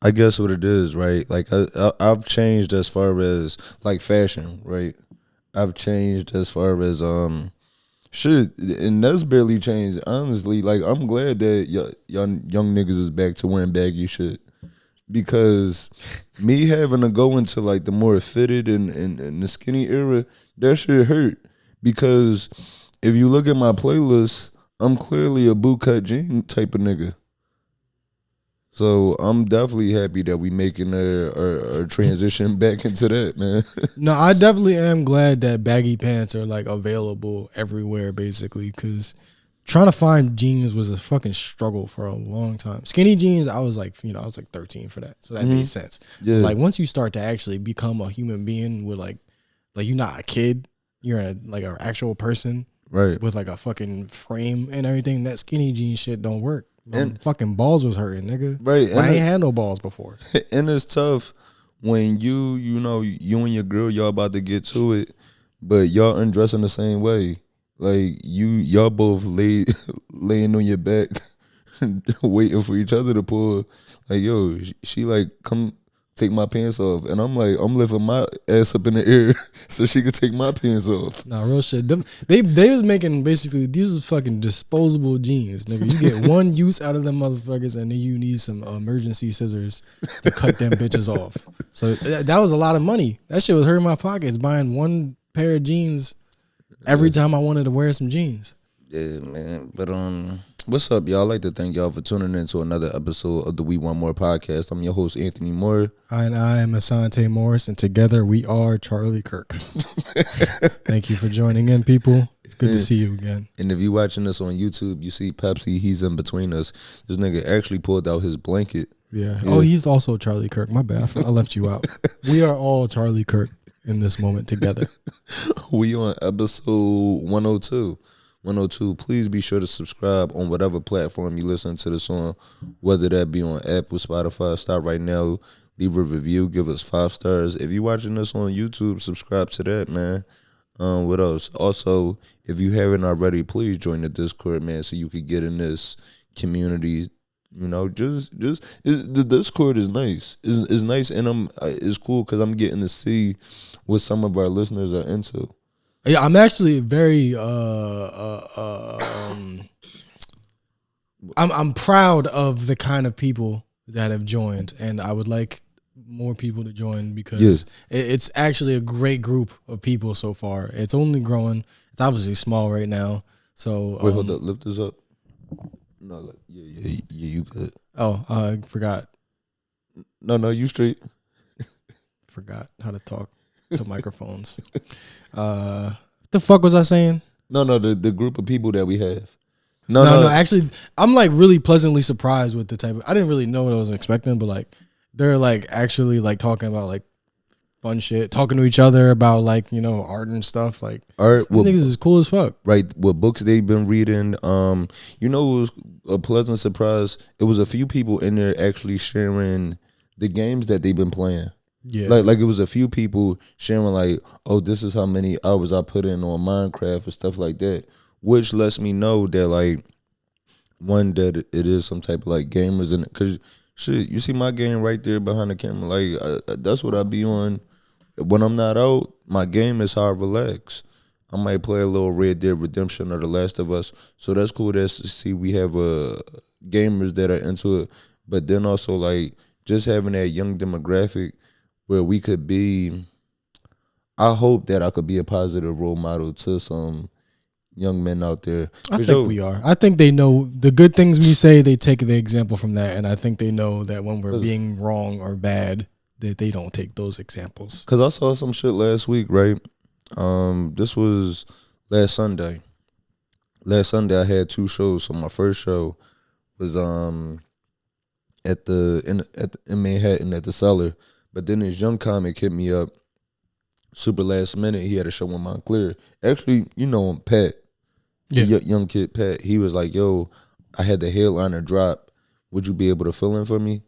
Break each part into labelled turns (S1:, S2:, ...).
S1: I guess what it is, right? Like I've changed as far as like fashion, right? I've changed as far as shit, and that's barely changed. Honestly, like I'm glad that young niggas is back to wearing baggy shit because me having to go into like the more fitted and the skinny era, that shit hurt because if you look at my playlist, I'm clearly a bootcut jean type of nigga. So I'm definitely happy that we making a transition back into that, man.
S2: No, I definitely am glad that baggy pants are like available everywhere, basically, because trying to find jeans was a fucking struggle for a long time. Skinny jeans, I was like, I was like 13 for that, so that made sense.
S1: Yeah.
S2: Like once you start to actually become a human being with like you're not a kid, you're like an actual person,
S1: Right.
S2: with like a fucking frame and everything. That skinny jean shit don't work. My
S1: And
S2: fucking balls was hurting, nigga.
S1: right,
S2: I ain't had no balls before.
S1: and it's tough when you know you and your girl y'all about to get to it, but y'all undressing the same way. Like y'all both laying on your back, waiting for each other to pull. Like yo, she like come take my pants off, and I'm like I'm lifting my ass up in the air so she could take my pants off.
S2: Nah, real shit. They was making basically these was fucking disposable jeans, nigga. You get one use out of them motherfuckers, and then you need some emergency scissors to cut them bitches off. So that was a lot of money. That shit was hurting my pockets buying one pair of jeans every time I wanted to wear some jeans.
S1: Yeah, man. But what's up, y'all? I'd like to thank y'all for tuning in to another episode of the We Want More podcast. I'm your host, Anthony Moore.
S2: And I am Asante Morris, and together we are Charlie Kirk. Thank you for joining in, people. It's good to see you again.
S1: And if you're watching this on YouTube, you see Pepsi, he's in between us. This nigga actually pulled out his blanket.
S2: Yeah. Oh, he's also Charlie Kirk. My bad. I left you out. We are all Charlie Kirk in this moment together.
S1: We on episode 102. 102, please be sure to subscribe on whatever platform you listen to this on, whether that be on Apple, Spotify. Stop right now, leave a review, give us 5 stars. If you're watching this on YouTube, subscribe to that, man. What else? Also, if you haven't already, please join the Discord, man, so you could get in this community. You know, the Discord is nice. It's nice, and it's cool because I'm getting to see what some of our listeners are into.
S2: Yeah, I'm actually very I'm proud of the kind of people that have joined, and I would like more people to join because it's actually a great group of people so far. It's only growing. It's obviously small right now. So
S1: wait, hold up, lift this up. No, yeah, you good.
S2: Oh, I forgot.
S1: No, you straight.
S2: Forgot how to talk to microphones. The fuck was I saying?
S1: No, the group of people that we have.
S2: No. Actually, I'm like really pleasantly surprised with the type of. I didn't really know what I was expecting, but like they're like actually like talking about like fun shit, talking to each other about like art and stuff. Like
S1: art,
S2: these niggas is cool as fuck.
S1: Right, what books they've been reading. It was a pleasant surprise. It was a few people in there actually sharing the games that they've been playing.
S2: Yeah,
S1: like it was a few people sharing like, oh, this is how many hours I put in on Minecraft and stuff like that, which lets me know that like one that it is some type of like gamers in it. Cause shit, you see my game right there behind the camera. Like that's what I be on when I'm not out. My game is how I relax. I might play a little Red Dead Redemption or The Last of Us. So that's cool. That's to see we have gamers that are into it, but then also like just having that young demographic. Where we could be, I hope that I could be a positive role model to some young men out there.
S2: I think we are. I think they know the good things we say. They take the example from that, and I think they know that when we're being wrong or bad, that they don't take those examples.
S1: Cause I saw some shit last week, right? This was last Sunday. Last Sunday I had 2 shows. So my first show was in Manhattan at the Cellar. But then this young comic hit me up super last minute. He had a show in Montclair. Actually, you know him, Pat. Yeah. Young kid, Pat. He was like, yo, I had the headliner drop. Would you be able to fill in for me?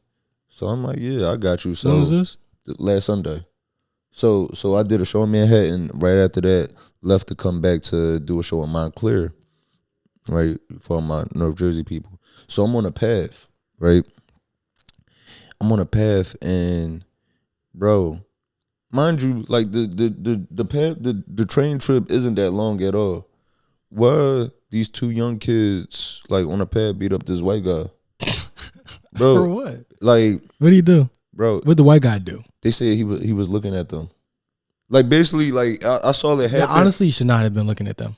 S1: So I'm like, yeah, I got you. So
S2: when was this?
S1: Last Sunday. So I did a show in Manhattan. Right after that, left to come back to do a show in Montclair, right, for my North Jersey people. So I'm on a path, right? I'm on a path, and bro, mind you, like the path, the train trip isn't that long at all. Why these two young kids like on a path beat up this white guy, bro?
S2: For what?
S1: Like,
S2: what do you do,
S1: bro?
S2: What the white guy do?
S1: They said he was looking at them. Like basically, like I saw it happen.
S2: Yeah, honestly, you should not have been looking at them.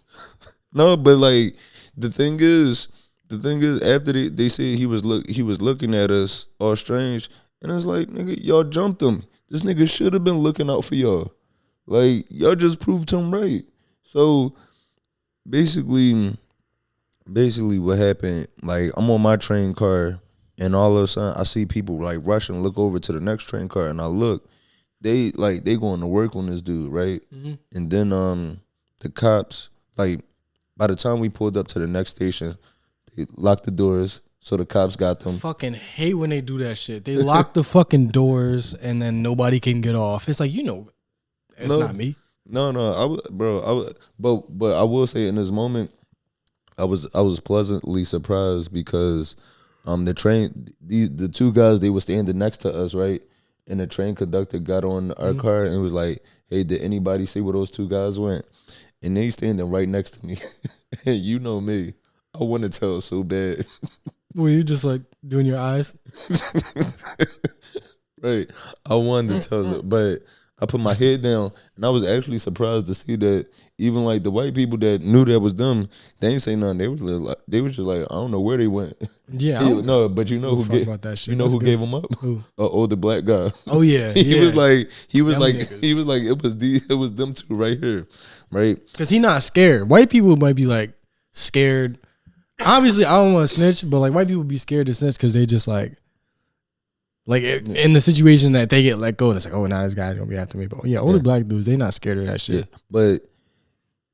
S1: No, but like the thing is after they said he was looking at us all strange, and it's like, nigga, y'all jumped him. This nigga should have been looking out for y'all. Like, y'all just proved him right. So basically what happened, like I'm on my train car, and all of a sudden I see people like rushing, look over to the next train car, and I look, they going to work on this dude, right? Mm-hmm. And then the cops, like, by the time we pulled up to the next station, they locked the doors, so the cops got them.
S2: I fucking hate when they do that shit. They lock the fucking doors, and then nobody can get off. It's like, it's not me.
S1: No, but I will say in this moment, I was pleasantly surprised because the train, the two guys, they were standing next to us, right? And the train conductor got on our car and was like, "Hey, did anybody see where those two guys went?" And they standing right next to me. And you know me, I want to tell so bad.
S2: Were you just like doing your eyes?
S1: Right. I wanted to tell, but I put my head down, and I was actually surprised to see that even like the white people that knew that was them, they ain't say nothing. They was just like, I don't know where they went.
S2: Yeah,
S1: no, but you know who gave
S2: about that shit.
S1: You know who gave them up? Who? An older black guy.
S2: Oh yeah,
S1: he was like it was them two right here, right?
S2: Because he not scared. White people might be like scared. Obviously, I don't want to snitch, but like white people be scared to snitch because they just like in the situation that they get let go, and it's like, oh, now this guy's gonna be after me. But yeah, older black dudes, they not scared of that shit.
S1: Yeah. But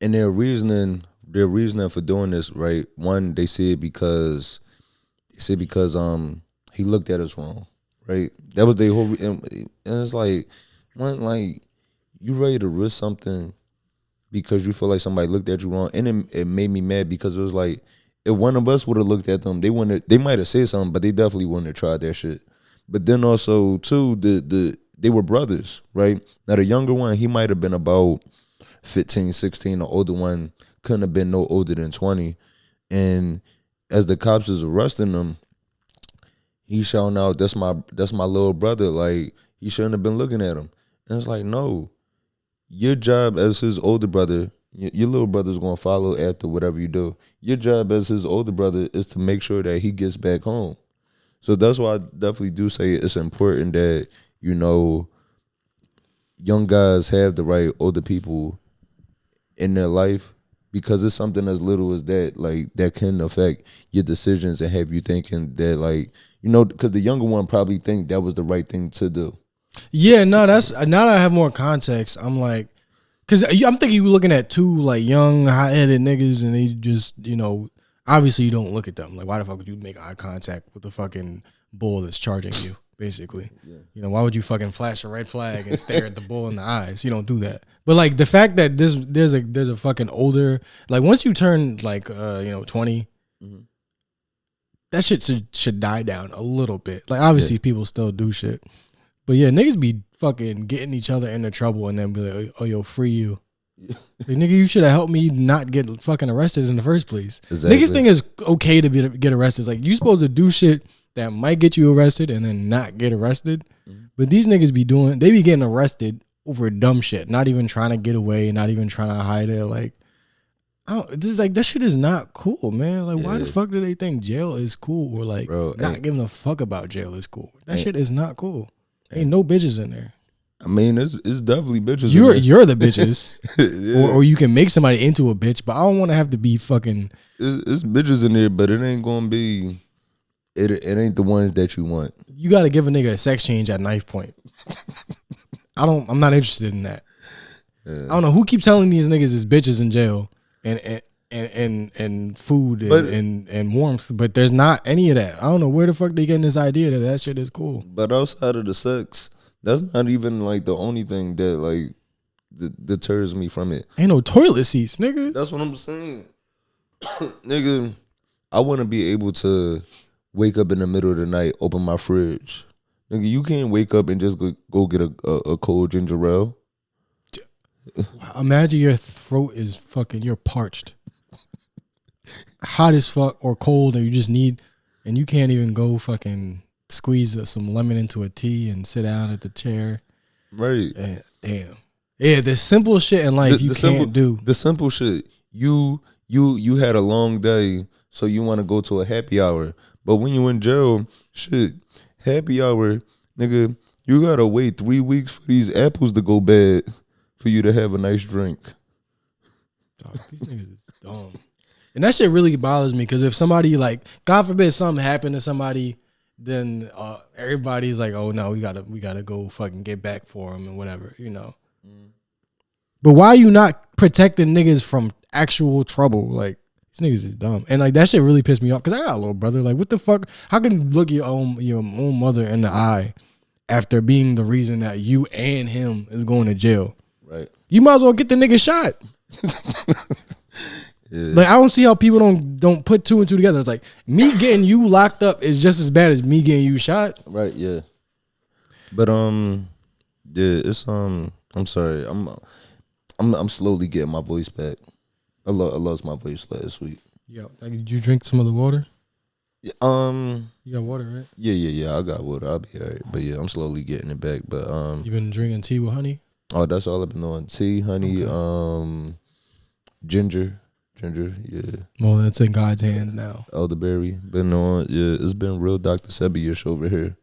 S1: in their reasoning for doing this, right? One, they said because he looked at us wrong, right? That was their whole. And it's like, one, like, you ready to risk something because you feel like somebody looked at you wrong, and it made me mad because it was like, if one of us would have looked at them, they might have said something, but they definitely wouldn't have tried that shit. But then also too, they were brothers, right? Now the younger one, he might have been about 15, 16. The older one couldn't have been no older than 20. And as the cops is arresting them, he's shouting out, that's my little brother. Like, he shouldn't have been looking at him. And it's like, no, your job as his older brother, your little brother's gonna follow after whatever you do. Your job as his older brother is to make sure that he gets back home. So that's why I definitely do say it's important that, young guys have the right older people in their life, because it's something as little as that, like, that can affect your decisions and have you thinking that, like, because the younger one probably think that was the right thing to do.
S2: Yeah, no, now that I have more context, I'm like, because I'm thinking you looking at two like young, hot-headed niggas, and they just, obviously you don't look at them. Like, why the fuck would you make eye contact with the fucking bull that's charging you, basically? Yeah. Why would you fucking flash a red flag and stare at the bull in the eyes? You don't do that. But like the fact that there's a fucking older, like, once you turn like 20, that shit should die down a little bit. Like, obviously people still do shit. But yeah, niggas be fucking getting each other into trouble and then be like, oh, yo, free you. Like, nigga, you should have helped me not get fucking arrested in the first place. Exactly. Niggas think it's okay to get arrested. It's like, you supposed to do shit that might get you arrested and then not get arrested. Mm-hmm. But these niggas they be getting arrested over dumb shit, not even trying to get away, not even trying to hide it. Like, this is like, that shit is not cool, man. Like, why the fuck do they think jail is cool, or like, not giving a fuck about jail is cool? That shit is not cool. Ain't no bitches in there.
S1: I mean, it's definitely bitches.
S2: You're the bitches, or you can make somebody into a bitch. But I don't want to have to be fucking.
S1: It's bitches in there, but it ain't gonna be. It ain't the ones that you want.
S2: You got to give a nigga a sex change at knife point. I'm not interested in that. Yeah. I don't know who keeps telling these niggas is bitches in jail and food and warmth, but there's not any of that. I don't know where the fuck they getting this idea that shit is cool.
S1: But outside of the sex, that's not even like the only thing that like deters me from it.
S2: Ain't no toilet seats, nigga.
S1: That's what I'm saying. Nigga, I want to be able to wake up in the middle of the night, open my fridge, Nigga, you can't wake up and just go get a cold ginger ale.
S2: Imagine your throat is you're parched, hot as fuck, or cold, and you just need, and you can't even go fucking squeeze some lemon into a tea and sit down at the chair.
S1: Right.
S2: Damn. Yeah, the simple shit in life you can't do.
S1: The simple shit. You had a long day, so you want to go to a happy hour. But when you in jail, shit, happy hour, nigga, you gotta wait 3 weeks for these apples to go bad for you to have a nice drink.
S2: Dog, these niggas is dumb. And that shit really bothers me because if somebody, like, God forbid something happened to somebody, then everybody's like, oh no, we gotta go fucking get back for them and whatever, you know. But why are you not protecting niggas from actual trouble? Like, these niggas is dumb. And like that shit really pissed me off because I got a little brother. Like, what the fuck? How can you look your own mother in the eye after being the reason that you and him is going to jail?
S1: Right.
S2: You might as well get the nigga shot. Yeah. Like, I don't see how people don't put two and two together. It's like me getting you locked up is just as bad as me getting you shot.
S1: Right. Yeah. But yeah, it's I'm sorry. I'm slowly getting my voice back. I lost my voice last week.
S2: Yeah. Did you drink some of the water?
S1: Yeah,
S2: you got water, right?
S1: Yeah. I got water. I'll be alright. But yeah, I'm slowly getting it back. But
S2: you been drinking tea with honey?
S1: Oh, that's all I've been doing. Tea, honey, okay. Ginger, yeah.
S2: Well, that's in God's hands now.
S1: Elderberry. Been on, yeah, it's been real Dr. Sebi-ish over here.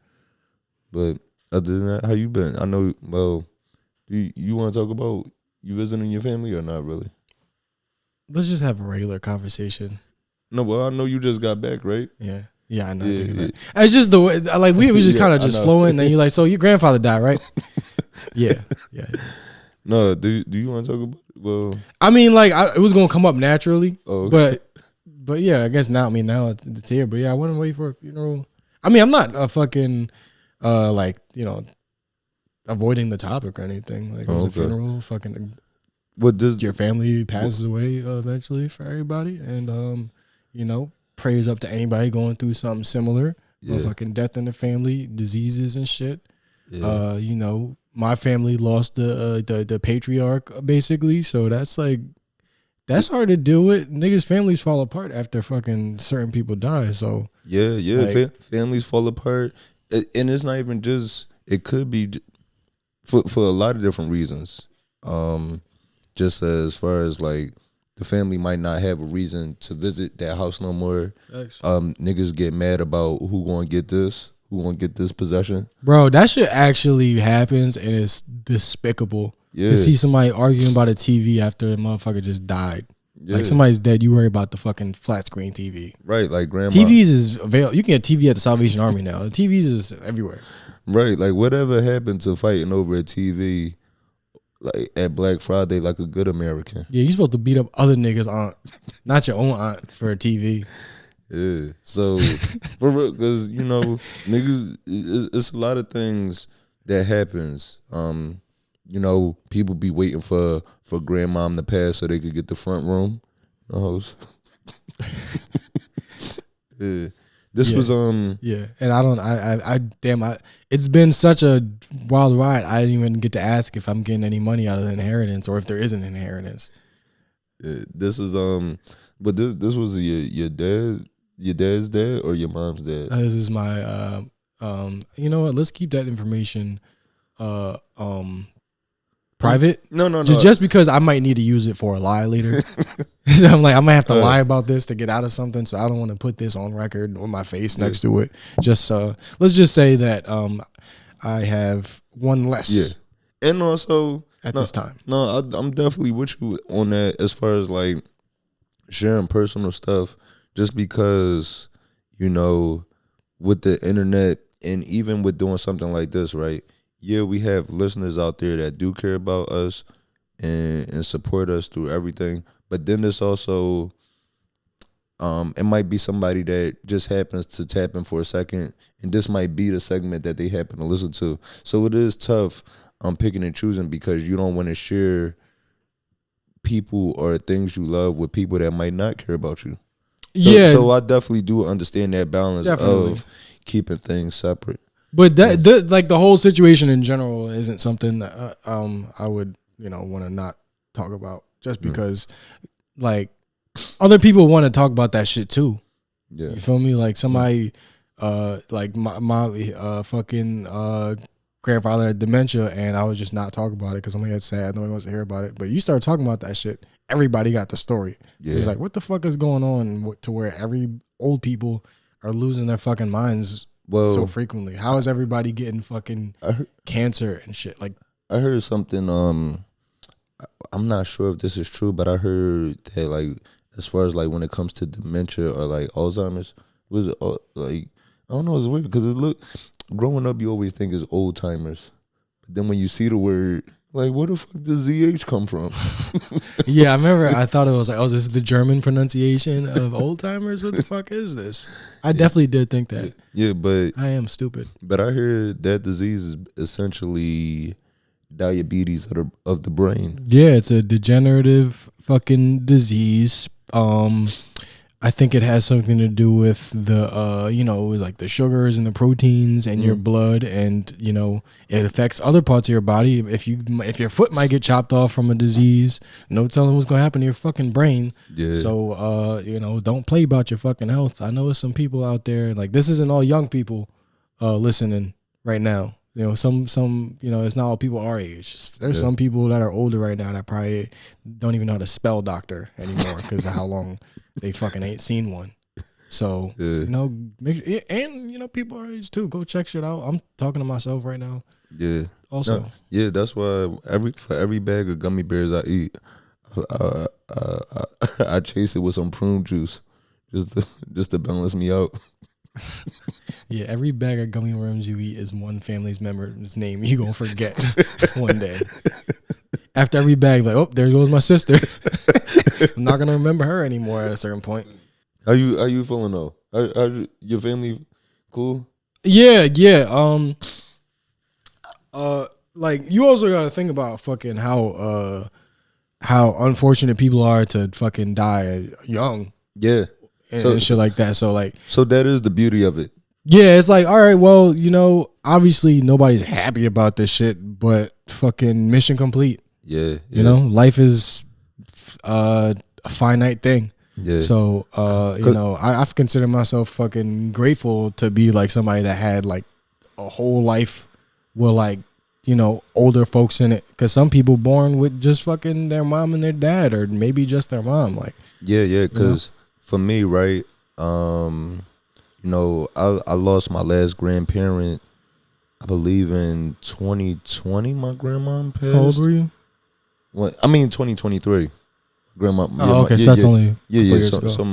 S1: But other than that, how you been? I know, well, do you want to talk about you visiting your family or not really?
S2: Let's just have a regular conversation.
S1: No, well, I know you just got back, right?
S2: Yeah. Yeah, I know. Yeah. It's just the way, like, we was just kind of just flowing, and then you're like, so your grandfather died, right? Yeah.
S1: No, do you want to talk about it? Well,
S2: I mean, like, it was gonna come up naturally,
S1: okay.
S2: but yeah, I guess now it's here. But yeah, I wouldn't wait for a funeral. I mean, I'm not a fucking like, you know, avoiding the topic or anything. Like, it was a funeral. Fucking,
S1: what does
S2: your family passes away eventually for everybody, and you know, prayers up to anybody going through something similar. Yeah. Fucking death in the family, diseases and shit. Yeah. You know, my family lost the patriarch basically, so that's hard to deal with. Niggas' families fall apart after fucking certain people die. So
S1: yeah, like, families fall apart, and it's not even just. It could be for a lot of different reasons. Just as far as like the family might not have a reason to visit that house no more. Niggas get mad about who gonna get this. Who gonna get this possession? Bro,
S2: that shit actually happens, and it's despicable to see somebody arguing about a TV after a motherfucker just died. Yeah. Like, somebody's dead, you worry about the fucking flat screen TV.
S1: Right, like grandma.
S2: TVs is available. You can get TV at the Salvation Army now. The TVs is everywhere.
S1: Right, like whatever happened to fighting over a TV, like at Black Friday, like a good American.
S2: Yeah, you supposed to beat up other niggas' aunt, not your own aunt, for a TV.
S1: Yeah, so for real, because you know, niggas, it's a lot of things that happens. You know, people be waiting for grandmom to pass so they could get the front room. Yeah, this was
S2: yeah, and it's been such a wild ride. I didn't even get to ask if I'm getting any money out of the inheritance or if there is an inheritance.
S1: This was but this was your dad. Your dad's dad or your mom's dad?
S2: This is my you know what? Let's keep that information private.
S1: No.
S2: Just because I might need to use it for a lie later. So I'm like, I might have to lie about this to get out of something, so I don't want to put this on record or my face next to it. Just let's just say that I have one less.
S1: Yeah. And also
S2: at this time.
S1: No, I'm definitely with you on that as far as like sharing personal stuff. Just because, you know, with the internet and even with doing something like this, right? Yeah, we have listeners out there that do care about us and support us through everything. But then there's also, it might be somebody that just happens to tap in for a second, and this might be the segment that they happen to listen to. So it is tough picking and choosing because you don't want to share people or things you love with people that might not care about you. So I definitely do understand that balance of keeping things separate.
S2: But like the whole situation in general isn't something that I would want to not talk about just because like other people want to talk about that shit too.
S1: Yeah.
S2: You feel me? Like somebody like my fucking grandfather had dementia, and I was just not talking about it because I'm like, it's sad. Nobody wants to hear about it. But you start talking about that shit, everybody got the story. Yeah. It's like, what the fuck is going on to where every old people are losing their fucking minds so frequently? How is everybody getting fucking cancer and shit? Like,
S1: I heard something. I'm not sure if this is true, but I heard that like as far as like when it comes to dementia or like Alzheimer's, was it like I don't know, it's weird because growing up you always think it's old timers, but then when you see the word, like where the fuck does ZH come from?
S2: Yeah, I remember I thought it was like, oh, this is the German pronunciation of old timers. What the fuck is this? I definitely did think that.
S1: Yeah, but
S2: I am stupid.
S1: But I heard that disease is essentially diabetes of the brain.
S2: Yeah, it's a degenerative fucking disease. I think it has something to do with the like the sugars and the proteins in your blood, and it affects other parts of your body. If your foot might get chopped off from a disease, no telling what's gonna happen to your fucking brain. Yeah. So don't play about your fucking health. I know there's some people out there, like, this isn't all young people listening right now. Some it's not all people our age. There's some people that are older right now that probably don't even know how to spell doctor anymore because of how long they fucking ain't seen one. So people our age too, go check shit out. I'm talking to myself right now.
S1: Yeah.
S2: Also.
S1: Yeah, that's why for every bag of gummy bears I eat, I chase it with some prune juice, just to balance me out.
S2: Yeah, every bag of gummy worms you eat is one family's member's name you gonna forget one day. After every bag, like, oh, there goes my sister. I'm not gonna remember her anymore at a certain point.
S1: How you feeling though? Are your family cool?
S2: Yeah. Like, you also gotta think about fucking how unfortunate people are to fucking die young.
S1: Yeah.
S2: And shit like that. So
S1: that is the beauty of it.
S2: Yeah, it's like, all right, well, obviously nobody's happy about this shit, but fucking mission complete.
S1: Yeah.
S2: Life is a finite thing. Yeah. So, I've considered myself fucking grateful to be like somebody that had like a whole life with like, older folks in it. Because some people born with just fucking their mom and their dad, or maybe just their mom. Like,
S1: yeah, because for me, right, I lost my last grandparent, I believe in 2020. My grandma passed.
S2: How old were you?
S1: 2023. Grandma.
S2: Oh, okay. So that's only years ago.
S1: So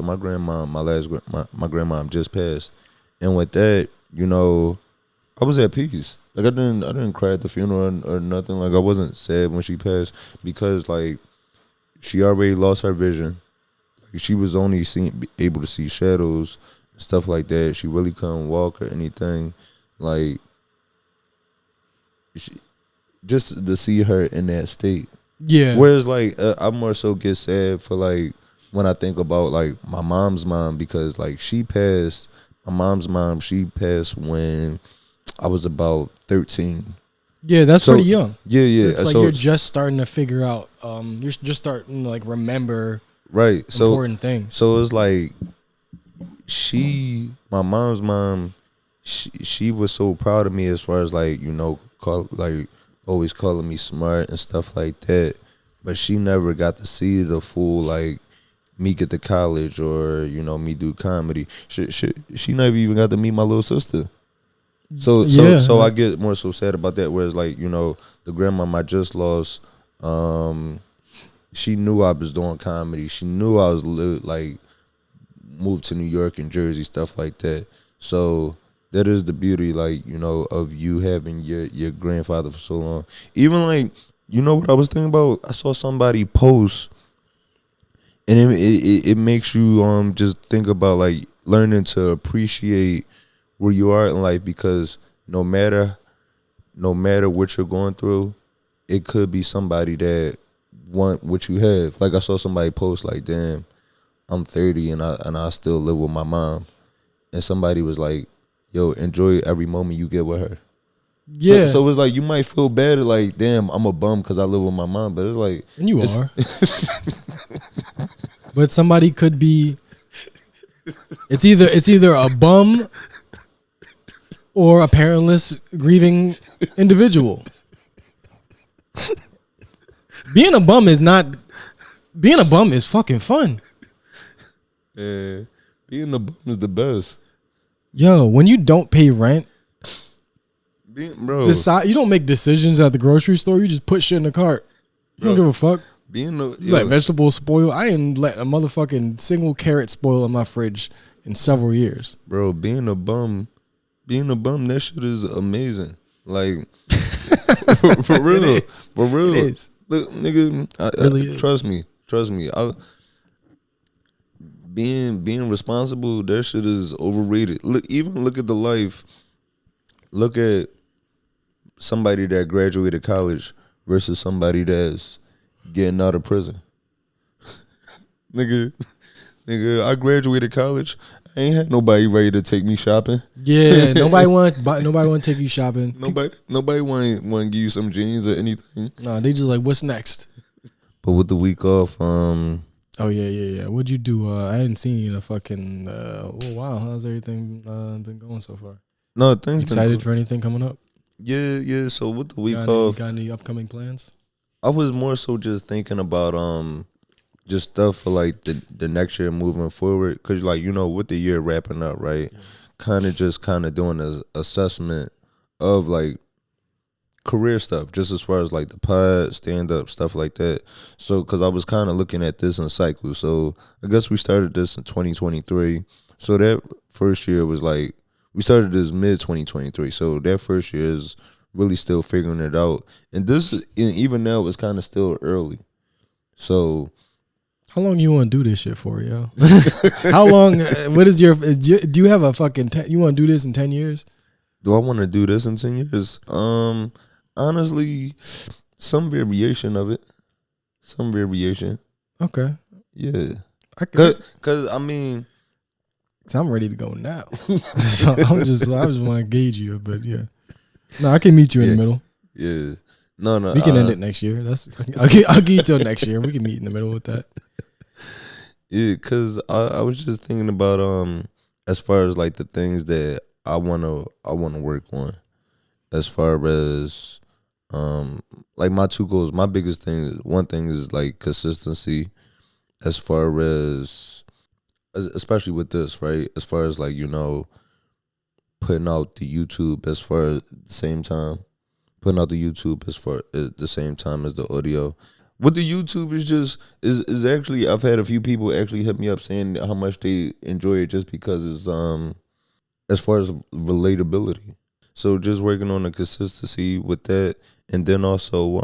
S1: my grandma, my grandma just passed, and with that, I was at peace. Like I didn't cry at the funeral or nothing. Like I wasn't sad when she passed because like she already lost her vision. Like she was only able to see shadows and stuff like that. She really couldn't walk or anything. Like just to see her in that state. Yeah. Whereas like I more so get sad for like when I think about like my mom's mom, because like she passed. My mom's mom, she passed when I was about 13.
S2: Yeah, that's pretty young.
S1: Yeah.
S2: It's like you're just starting to figure out. You're just starting to like remember important things.
S1: So it's like my mom's mom, she was so proud of me as far as like always calling me smart and stuff like that. But she never got to see the full like me get to college or me do comedy. She never even got to meet my little sister. So I get more so sad about that. Whereas like the grandma I just lost, she knew I was doing comedy. She knew I was like moved to New York and Jersey, stuff like that. So that is the beauty, like of you having your grandfather for so long. Even like what I was thinking about. I saw somebody post. And it makes you just think about like learning to appreciate where you are in life, because no matter what you're going through, it could be somebody that want what you have. Like I saw somebody post like, "Damn, I'm 30 and I still live with my mom," and somebody was like, yo, enjoy every moment you get with her.
S2: Yeah.
S1: So it's like you might feel bad, like, damn, I'm a bum because I live with my mom, but it's like,
S2: and you are. But somebody could be. It's either a bum or a parentless grieving individual. Being a bum is fucking fun.
S1: Yeah, being a bum is the best.
S2: Yo, when you don't pay rent,
S1: Bro,
S2: you don't make decisions at the grocery store. You just put shit in the cart. You don't give a fuck. You let vegetables spoil. I didn't let a motherfucking single carrot spoil in my fridge in several years.
S1: Bro, being a bum, that shit is amazing. Like, for real. For real.
S2: It is.
S1: Look, nigga, trust me. Being responsible, that shit is overrated. Look at the life. Look at somebody that graduated college versus somebody that's getting out of prison. nigga, I graduated college. I ain't had nobody ready to take me shopping.
S2: Yeah, nobody want to take you shopping.
S1: Nobody want to give you some jeans or anything.
S2: Nah, they just like, what's next?
S1: But with the week off,
S2: oh yeah. What'd you do? I hadn't seen you in a fucking little while. How's everything been going so far?
S1: No, things
S2: excited for anything coming up?
S1: Yeah. So with the week off,
S2: got any upcoming plans?
S1: I was more so just thinking about just stuff for like the next year moving forward, cause like, you know, with the year wrapping up, right? Kind of doing an assessment of like career stuff, just as far as like the pod, stand up, stuff like that. So, cause I was kind of looking at this in cycles. So I guess we started this in 2023. So that first year was like, we started this mid 2023. So that first year is really still figuring it out. And even now it's kind of still early. So
S2: how long you want to do this shit for, yo? How long? What is do you have a fucking? You want to do this in 10 years?
S1: Do I want to do this in 10 years? Honestly, some variation of it. Some variation.
S2: Okay.
S1: Yeah. Cause I mean,
S2: I'm ready to go now. So I just want to gauge you, but yeah. No, I can meet you in the middle.
S1: Yeah. No.
S2: We can end it next year. I'll give you till next year. We can meet in the middle with that.
S1: Yeah, cause I was just thinking about as far as like the things that I wanna work on, as far as like my two goals. My biggest thing, one thing is like consistency, as far as especially with this, right? As far as like, you know, putting out the YouTube as far as the same time, putting out the YouTube as far at the same time as the audio. With the YouTube is actually, I've had a few people actually hit me up saying how much they enjoy it just because it's as far as relatability. So just working on the consistency with that, and then also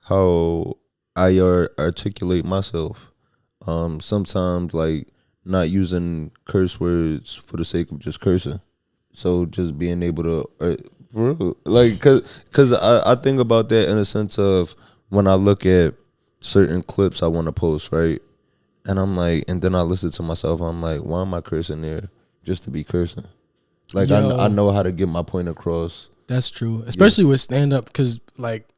S1: how I articulate myself. Sometimes like not using curse words for the sake of just cursing. So just being able to for real, like, cause I think about that in a sense of when I look at certain clips I want to post, right? And I'm like, and then I listen to myself, I'm like, why am I cursing there just to be cursing? Like, I know how to get my point across.
S2: That's true, especially with stand up, because like,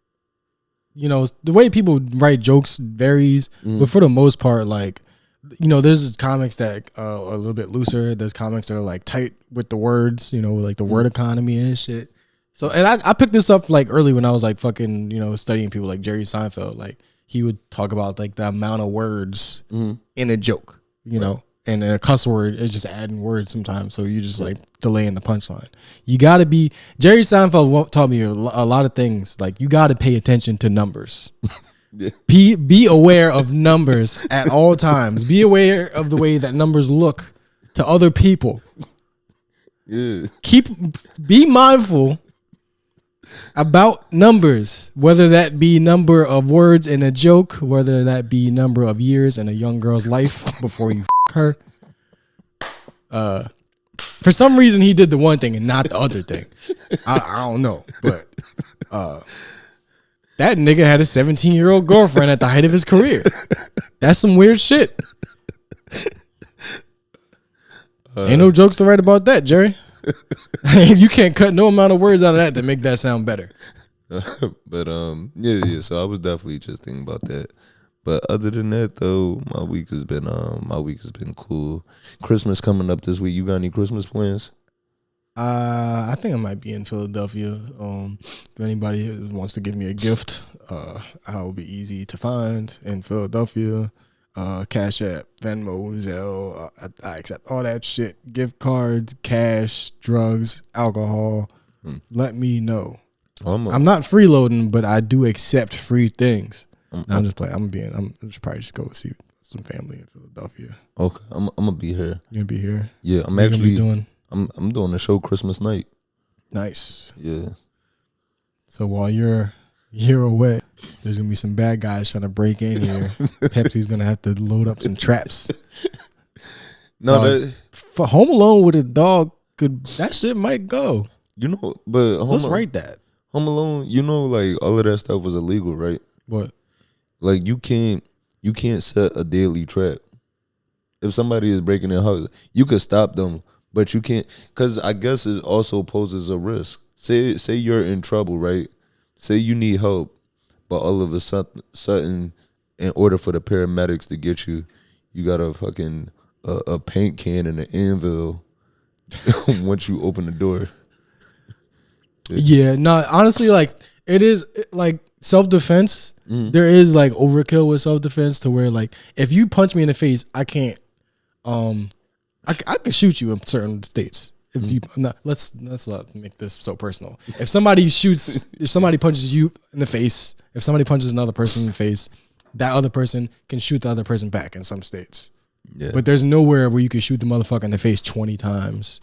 S2: you know, the way people write jokes varies, but for the most part, like, you know, there's comics that are a little bit looser. There's comics that are like tight with the words, you know, like the word economy and shit. So, and I picked this up like early when I was like fucking, you know, studying people like Jerry Seinfeld. Like he would talk about like the amount of words in a joke, you know, and a cuss word is just adding words sometimes. So you just like delaying the punchline. You got to be, Jerry Seinfeld taught me a lot of things. Like you got to pay attention to numbers. Yeah. Be aware of numbers at all times. Be aware of the way that numbers look to other people.
S1: Yeah.
S2: Be mindful about numbers, whether that be number of words in a joke, whether that be number of years in a young girl's life before you her. For some reason, he did the one thing and not the other thing. I don't know, but that nigga had a 17-year-old girlfriend at the height of his career. That's some weird shit. Ain't no jokes to write about that, Jerry. You can't cut no amount of words out of that to make that sound better.
S1: But yeah. So I was definitely just thinking about that. But other than that, though, my week has been cool. Christmas coming up this week. You got any Christmas plans?
S2: I think I might be in Philadelphia. If anybody wants to give me a gift, I will be easy to find in Philadelphia. Cash App, Venmo, Zelle, I accept all that shit. Gift cards, cash, drugs, alcohol. Let me know. I'm not freeloading, but I do accept free things. I'm just playing. I'm just probably just go see some family in Philadelphia.
S1: Okay, I'm gonna be here.
S2: You gonna be here?
S1: Yeah, I'm actually doing. I'm doing a show Christmas night.
S2: Nice.
S1: Yeah.
S2: So while you're away, there's gonna be some bad guys trying to break in here. Pepsi's gonna have to load up some traps.
S1: No,
S2: for Home Alone with a dog, that shit might go.
S1: You know, but
S2: let's write that.
S1: Home Alone, you know, like all of that stuff was illegal, right?
S2: What?
S1: Like you can't set a daily trap. If somebody is breaking their house, you could stop them, but you can't, because I guess it also poses a risk. Say you're in trouble, right? Say you need help, but all of a sudden, in order for the paramedics to get you, you got a fucking a paint can and an anvil once you open the door.
S2: Yeah, no, honestly, like it is like self-defense. There is like overkill with self-defense to where like if you punch me in the face, I can't. I could shoot you in certain states. If you let's not make this so personal. If somebody punches you in the face, if somebody punches another person in the face, that other person can shoot the other person back in some states. Yeah. But there's nowhere where you can shoot the motherfucker in the face 20 times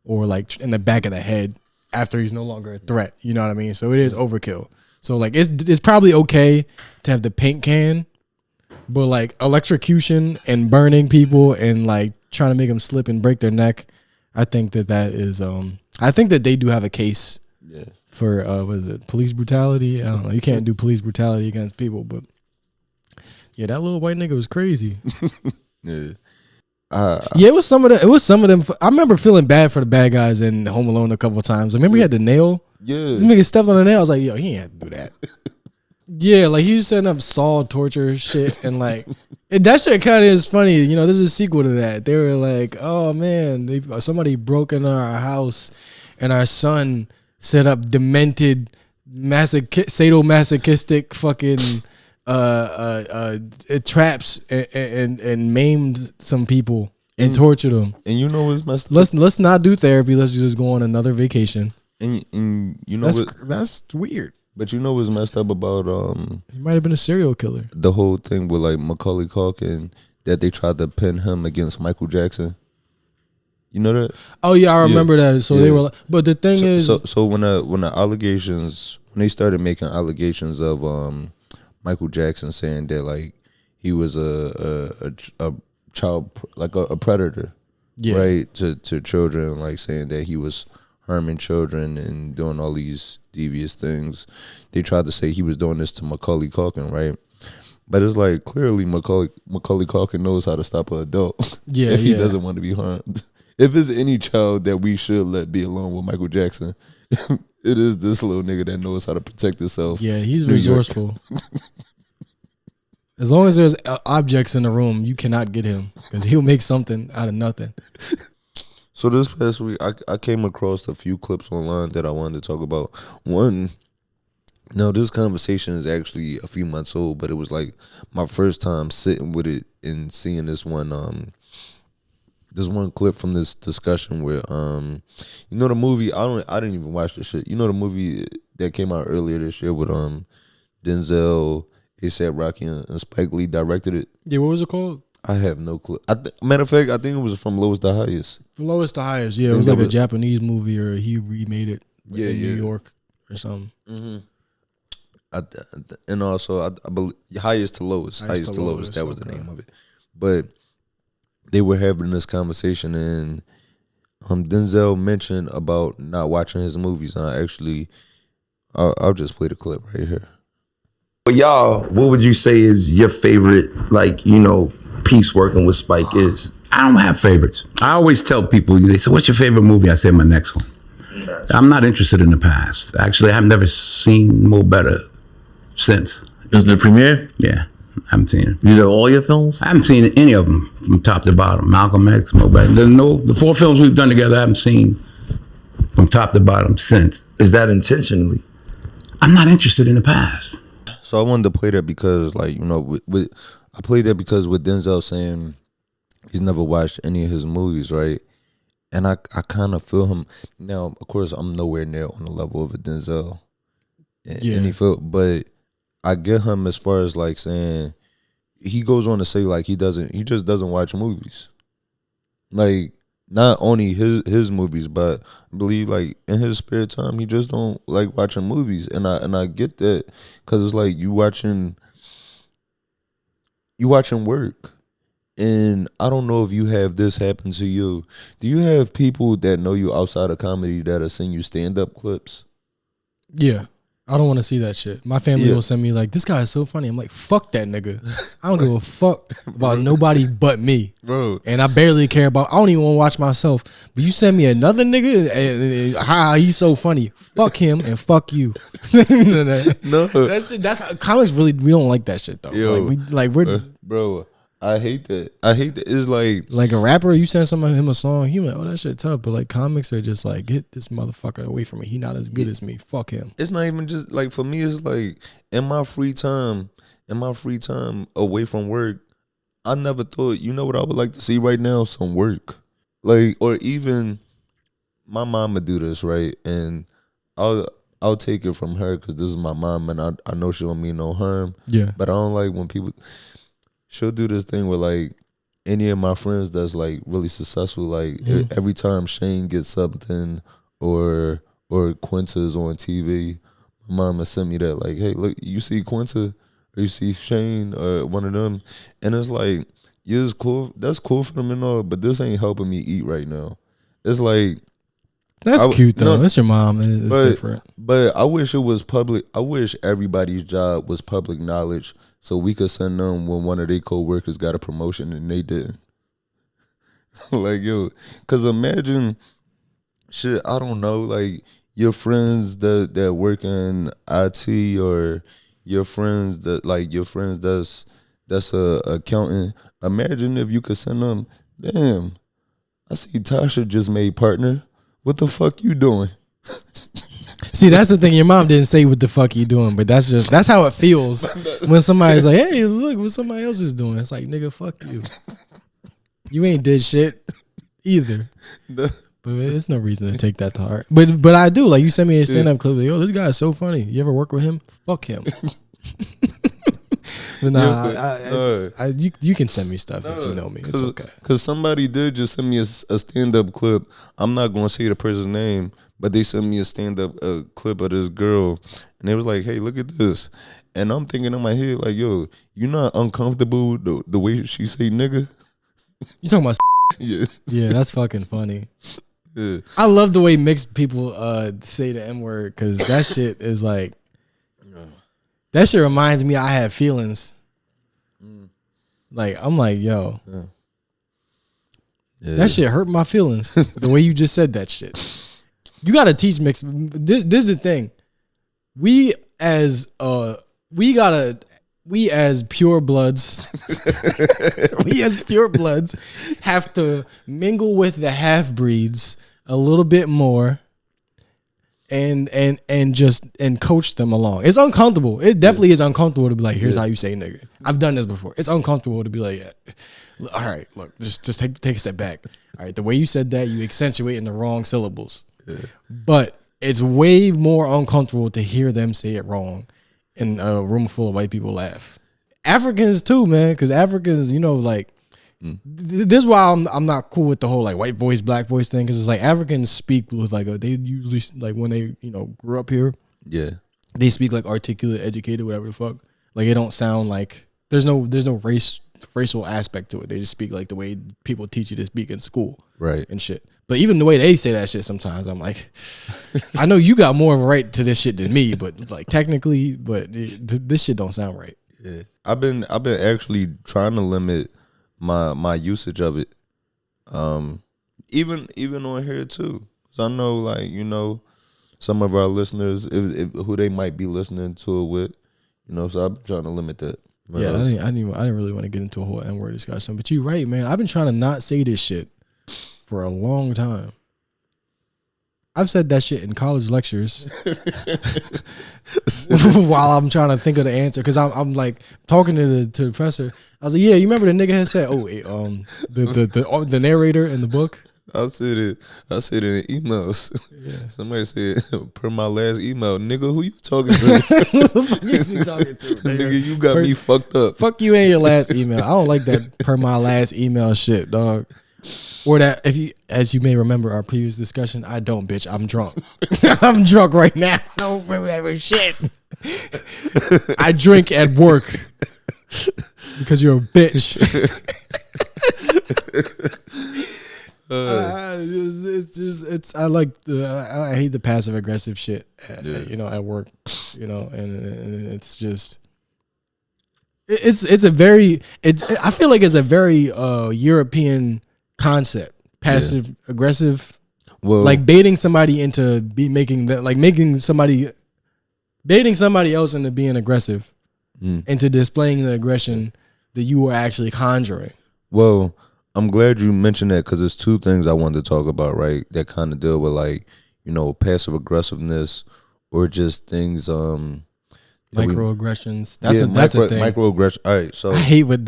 S2: or like in the back of the head after he's no longer a threat. You know what I mean? So it is overkill. So like it's probably okay to have the paint can, but like electrocution and burning people and like trying to make them slip and break their neck, I think that is I think that they do have a case for what is it, police brutality? I don't know. You can't do police brutality against people, but yeah, that little white nigga was crazy.
S1: Yeah.
S2: It was some of them. I remember feeling bad for the bad guys in Home Alone a couple of times. I remember he had the nail.
S1: Yeah.
S2: This nigga stepped on the nail. I was like, yo, he ain't had to do that. Yeah, like he was setting up Saw torture shit and like that shit kind of is funny. You know, this is a sequel to that. They were like, oh man, somebody broke into our house and our son set up demented, sadomasochistic fucking traps and maimed some people and tortured them.
S1: And you know what's messed up?
S2: Let's not do therapy. Let's just go on another vacation.
S1: And you know
S2: that's weird.
S1: But you know what's messed up about
S2: he might have been a serial killer.
S1: The whole thing with like Macaulay Culkin, that they tried to pin him against Michael Jackson. You know that? Oh
S2: yeah, I remember that. So they were, but the thing is,
S1: so when they started making allegations of Michael Jackson saying that like he was a child, like a predator, right, to children, like saying that he was harming children and doing all these devious things. They tried to say he was doing this to Macaulay Culkin, right? But it's like clearly Macaulay Culkin knows how to stop an adult if he doesn't want to be harmed. If it's any child that we should let be alone with Michael Jackson, it is this little nigga that knows how to protect himself.
S2: Yeah, he's resourceful. As long as there's objects in the room, you cannot get him because he'll make something out of nothing.
S1: So this past week, I came across a few clips online that I wanted to talk about. One, now this conversation is actually a few months old, but it was like my first time sitting with it and seeing this one clip from this discussion where you know the movie, I didn't even watch this shit. You know the movie that came out earlier this year with Denzel, A$AP Rocky and Spike Lee directed it.
S2: Yeah, what was it called?
S1: I have no clue. Matter of fact, I think it was From Lowest to Highest.
S2: From Lowest to Highest, yeah. It was like a Japanese movie, or he remade it in New York or something. Mm-hmm.
S1: And also, I believe Highest to Lowest. Highest to Lowest, that was the name of it. But they were having this conversation, and Denzel mentioned about not watching his movies. And I'll just play the clip right here.
S3: But y'all, what would you say is your favorite, like, you know, piece working with Spike is? I don't have favorites. I always tell people, they say, what's your favorite movie? I say my next one. I'm not interested in the past. Actually, I've never seen Mo Better since.
S4: Is it the premiere?
S3: Yeah, I haven't seen it.
S4: You know all your films?
S3: I haven't seen any of them from top to bottom. Malcolm X, Mo Better. The 4 films we've done together, I haven't seen from top to bottom since.
S5: Is that intentionally?
S3: I'm not interested in the past.
S1: So I wanted to play that because, like, you know, I played that because with Denzel saying he's never watched any of his movies, right? And I kind of feel him. Now, of course, I'm nowhere near on the level of a Denzel. Any film, but I get him as far as like saying he goes on to say like he just doesn't watch movies. Like not only his movies, but I believe like in his spare time he just don't like watching movies, and I get that because it's like you watching work. And I don't know if you have this happen to you. Do you have people that know you outside of comedy that have seen you stand-up clips?
S2: Yeah. I don't want to see that shit. My family will send me like, this guy is so funny. I'm like, fuck that nigga. I don't give a fuck about nobody but me.
S1: Bro.
S2: And I barely care about, I don't even want to watch myself. But you send me another nigga, and he's so funny. Fuck him and fuck you.
S1: No.
S2: That's comics really, we don't like that shit though.
S1: Yo,
S2: we're
S1: bro. I hate that. It's like
S2: a rapper, you send him a song, he like, oh, that shit tough. But like comics are just like, get this motherfucker away from me. He not as good as me. Fuck him.
S1: It's not even just like, for me, it's like in my free time away from work, I never thought, you know what I would like to see right now? Some work. Like, or even my mom would do this, right? And I'll take it from her because this is my mom and I know she don't mean no harm.
S2: Yeah.
S1: But I don't like when people, she'll do this thing with like any of my friends that's like really successful. Like every time Shane gets something or Quinta's on TV, my mom will send me that like, hey, look, you see Quinta or you see Shane or one of them, and it's like, yeah, it's cool. That's cool for them and all, but this ain't helping me eat right now. It's like,
S2: that's cute though. That's your mom. It's different.
S1: But I wish it was public. I wish everybody's job was public knowledge, so we could send them when one of their coworkers got a promotion and they didn't. Like, yo, because imagine, shit, I don't know, like your friends that work in IT or your friends that's a accountant. Imagine if you could send them, damn, I see Tasha just made partner. What the fuck you doing?
S2: See, that's the thing. Your mom didn't say what the fuck you doing, but that's how it feels when somebody's like, hey, look what somebody else is doing. It's like, nigga, fuck you. You ain't did shit either. But there's no reason to take that to heart. But I do. Like, you send me a stand-up clip. Like, yo, this guy is so funny. You ever work with him? Fuck him. But you can send me stuff if you know me. It's okay.
S1: Because somebody did just send me a stand-up clip. I'm not going to say the person's name, but they sent me a stand-up clip of this girl. And they was like, hey, look at this. And I'm thinking in my head, like, yo, you not uncomfortable the way she say nigga?
S2: You talking about
S1: Yeah.
S2: Yeah, that's fucking funny.
S1: Yeah.
S2: I love the way mixed people say the N-word because that shit is like, that shit reminds me I have feelings. Like, I'm like, yo, that shit hurt my feelings. The way you just said that shit. You gotta teach mixed. This is the thing. We as pure bloods, have to mingle with the half breeds a little bit more. And coach them along. It's uncomfortable. It definitely is uncomfortable to be like, here's how you say nigga. I've done this before. It's uncomfortable to be like, all right, look, just take a step back. All right, the way you said that, you accentuate in the wrong syllables. Yeah. But it's way more uncomfortable to hear them say it wrong in a room full of white people laugh. Africans too, man, because Africans, you know, like, this is why I'm not cool with the whole like white voice, black voice thing, because it's like Africans speak with like they usually like when they grew up here, they speak like articulate, educated, whatever the fuck. Like it don't sound like there's no racial aspect to it. They just speak like the way people teach you to speak in school, right, and shit. But even the way they say that shit, sometimes I'm like, I know you got more of a right to this shit than me, but like technically, this shit don't sound right.
S1: Yeah, I've been actually trying to limit my usage of it, Even on here too. So I know, like, you know, some of our listeners, if who they might be listening to it with, you know. So I'm trying to limit that.
S2: Yeah, I didn't really want to get into a whole N-word discussion, but you're right, man. I've been trying to not say this shit for a long time. I've said that shit in college lectures while I'm trying to think of the answer, because I'm like talking to the professor. I was like, "Yeah, you remember the nigga had said, the narrator in the book."
S1: I said it in emails. Yeah. Somebody said, per my last email, nigga, who you talking to?
S2: Who the fuck is you talking to?
S1: Nigga, you got me fucked up.
S2: Fuck you and your last email. I don't like that per my last email shit, dog. Or that, as you may remember our previous discussion, I don't, bitch. I'm drunk. I'm drunk right now. I don't remember shit. I drink at work because you're a bitch. I hate the passive aggressive shit at work, and it's just I feel like it's a very European concept, passive aggressive, like baiting somebody into baiting somebody else into being aggressive, into displaying the aggression that you were actually conjuring.
S1: Well, I'm glad you mentioned that, because there's two things I wanted to talk about, right? That kind of deal with, like, you know, passive aggressiveness, or just things
S2: microaggressions. That's a thing.
S1: Microaggression. All right, so
S2: I hate when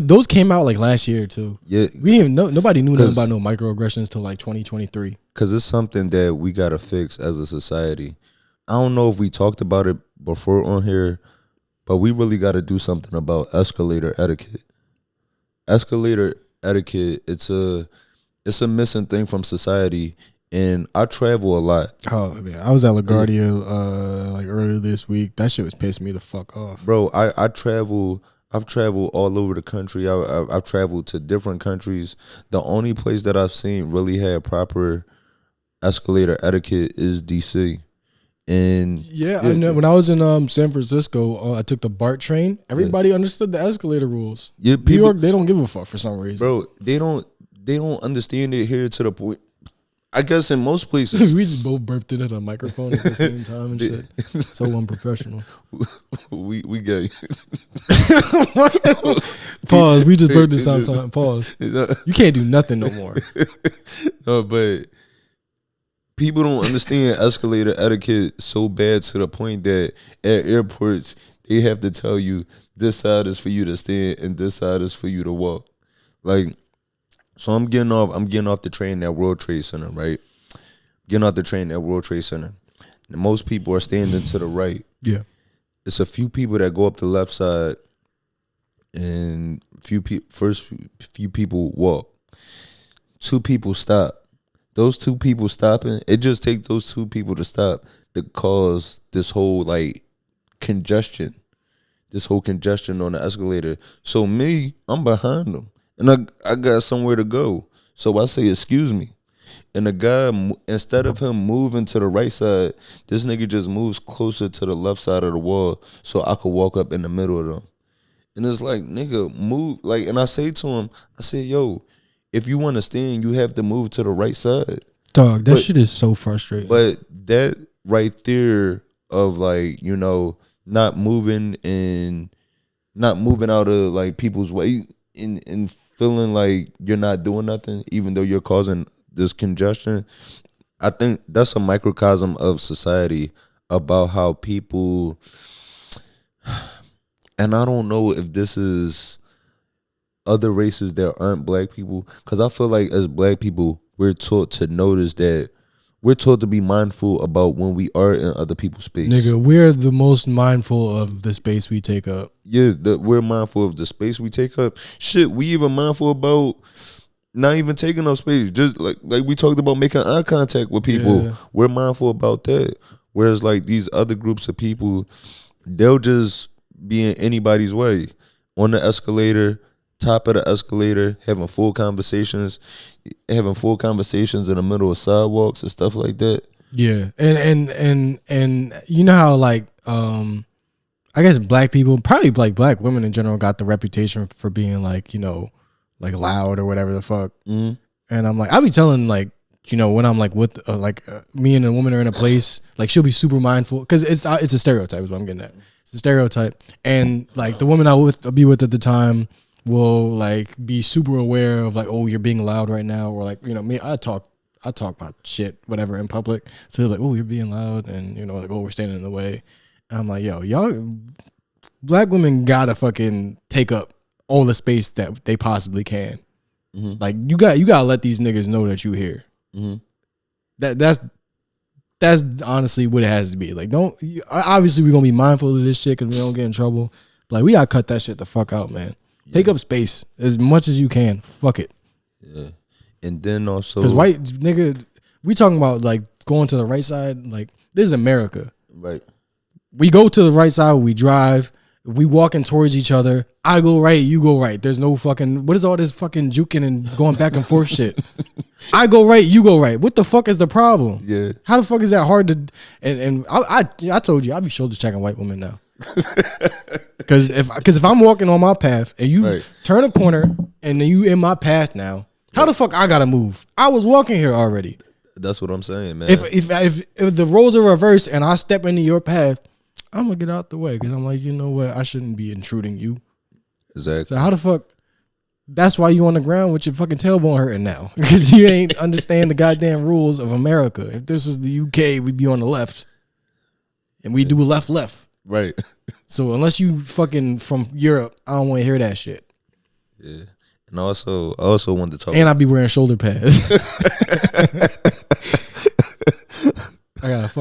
S2: those came out, like last year too. Yeah, we didn't even know. Nobody knew nothing about no microaggressions till like 2023.
S1: Because it's something that we gotta fix as a society. I don't know if we talked about it before on here, but we really got to do something about escalator etiquette. Escalator etiquette, it's a missing thing from society, and I travel a lot.
S2: Oh man, I was at LaGuardia like earlier this week. That shit was pissing me the fuck off,
S1: bro. I've traveled all over the country. I've traveled to different countries. The only place that I've seen really had proper escalator etiquette is DC. And
S2: I know when I was in San Francisco, I took the BART train. Everybody understood the escalator rules. Yeah, New York, they don't give a fuck for some reason,
S1: bro. They don't understand it here to the point. I guess in most places
S2: we just both burped it at a microphone at the same time and shit. So unprofessional.
S1: We gay.
S2: Pause. We just burped it sometime. Pause. You can't do nothing no more.
S1: No, but people don't understand escalator etiquette so bad to the point that at airports they have to tell you this side is for you to stand and this side is for you to walk. Like, so I'm getting off the train at World Trade Center, right? Getting off the train at World Trade Center. And most people are standing to the right.
S2: Yeah.
S1: It's a few people that go up the left side, and first few people walk. Two people stop. Those two people stopping, it just takes those two people to stop to cause this whole like congestion on the escalator. So me, I'm behind them, and I got somewhere to go. So I say, excuse me. And the guy, instead of him moving to the right side, this nigga just moves closer to the left side of the wall so I could walk up in the middle of them. And it's like, nigga, move. Like, and I say to him, I said, yo, if you want to stand, you have to move to the right side.
S2: Dog, that shit is so frustrating.
S1: But that right there of like, you know, not moving out of like people's way and feeling like you're not doing nothing, even though you're causing this congestion. I think that's a microcosm of society about how people, and I don't know if this is other races that aren't black people, because I feel like as black people, we're taught to notice that, we're taught to be mindful about when we are in other people's space.
S2: Nigga, we're the most mindful of the space we take up.
S1: Yeah, we're mindful of the space we take up. Shit, we even mindful about not even taking up space. Just like we talked about making eye contact with people. Yeah. We're mindful about that. Whereas like these other groups of people, they'll just be in anybody's way. On the escalator, top of the escalator, having full conversations in the middle of sidewalks and stuff like that.
S2: Yeah. And you know how like I guess black people, probably like black women in general, got the reputation for being like, you know, like loud or whatever the fuck. Mm-hmm. and I'm like, I be telling like, you know, when I'm like with me and a woman are in a place, like she'll be super mindful because it's a stereotype is what I'm getting at. It's a stereotype, and like the woman I'll be with at the time will like be super aware of like, oh, you're being loud right now, or like, you know, me, I talk about shit, whatever, in public. So they're like, oh, you're being loud, and you know, like, oh, we're standing in the way. And I'm like, yo, y'all, black women gotta fucking take up all the space that they possibly can. Mm-hmm. Like you gotta let these niggas know that you here. Mm-hmm. That's honestly what it has to be. Like, obviously we're gonna be mindful of this shit because we don't get in trouble. But like, we gotta cut that shit the fuck out, man. Yeah. Take up space as much as you can. Fuck it.
S1: Yeah, and then also
S2: because white nigga, we talking about like going to the right side. Like, this is America,
S1: right? We
S2: go to the right side. We drive. We walking towards each other. I go right, you go right. There's no fucking, what is all this fucking juking and going back and forth shit? I go right, you go right. What the fuck is the problem?
S1: Yeah.
S2: How the fuck is that hard to? And I told you I be shoulder checking white women now. Because if I'm walking on my path and you turn a corner and then you in my path now, how the fuck I gotta move? I was walking here already.
S1: That's what I'm saying, man.
S2: If the roles are reversed and I step into your path, I'm gonna get out the way because I'm like, you know what? I shouldn't be intruding you.
S1: Exactly.
S2: So how the fuck? That's why you on the ground with your fucking tailbone hurting now because you ain't understand the goddamn rules of America. If this is the UK, we'd be on the left, and we do left.
S1: Right.
S2: So unless you fucking from Europe, I don't want to hear that shit.
S1: Yeah. And I also wanted to talk.
S2: And I'd be wearing shoulder pads. I got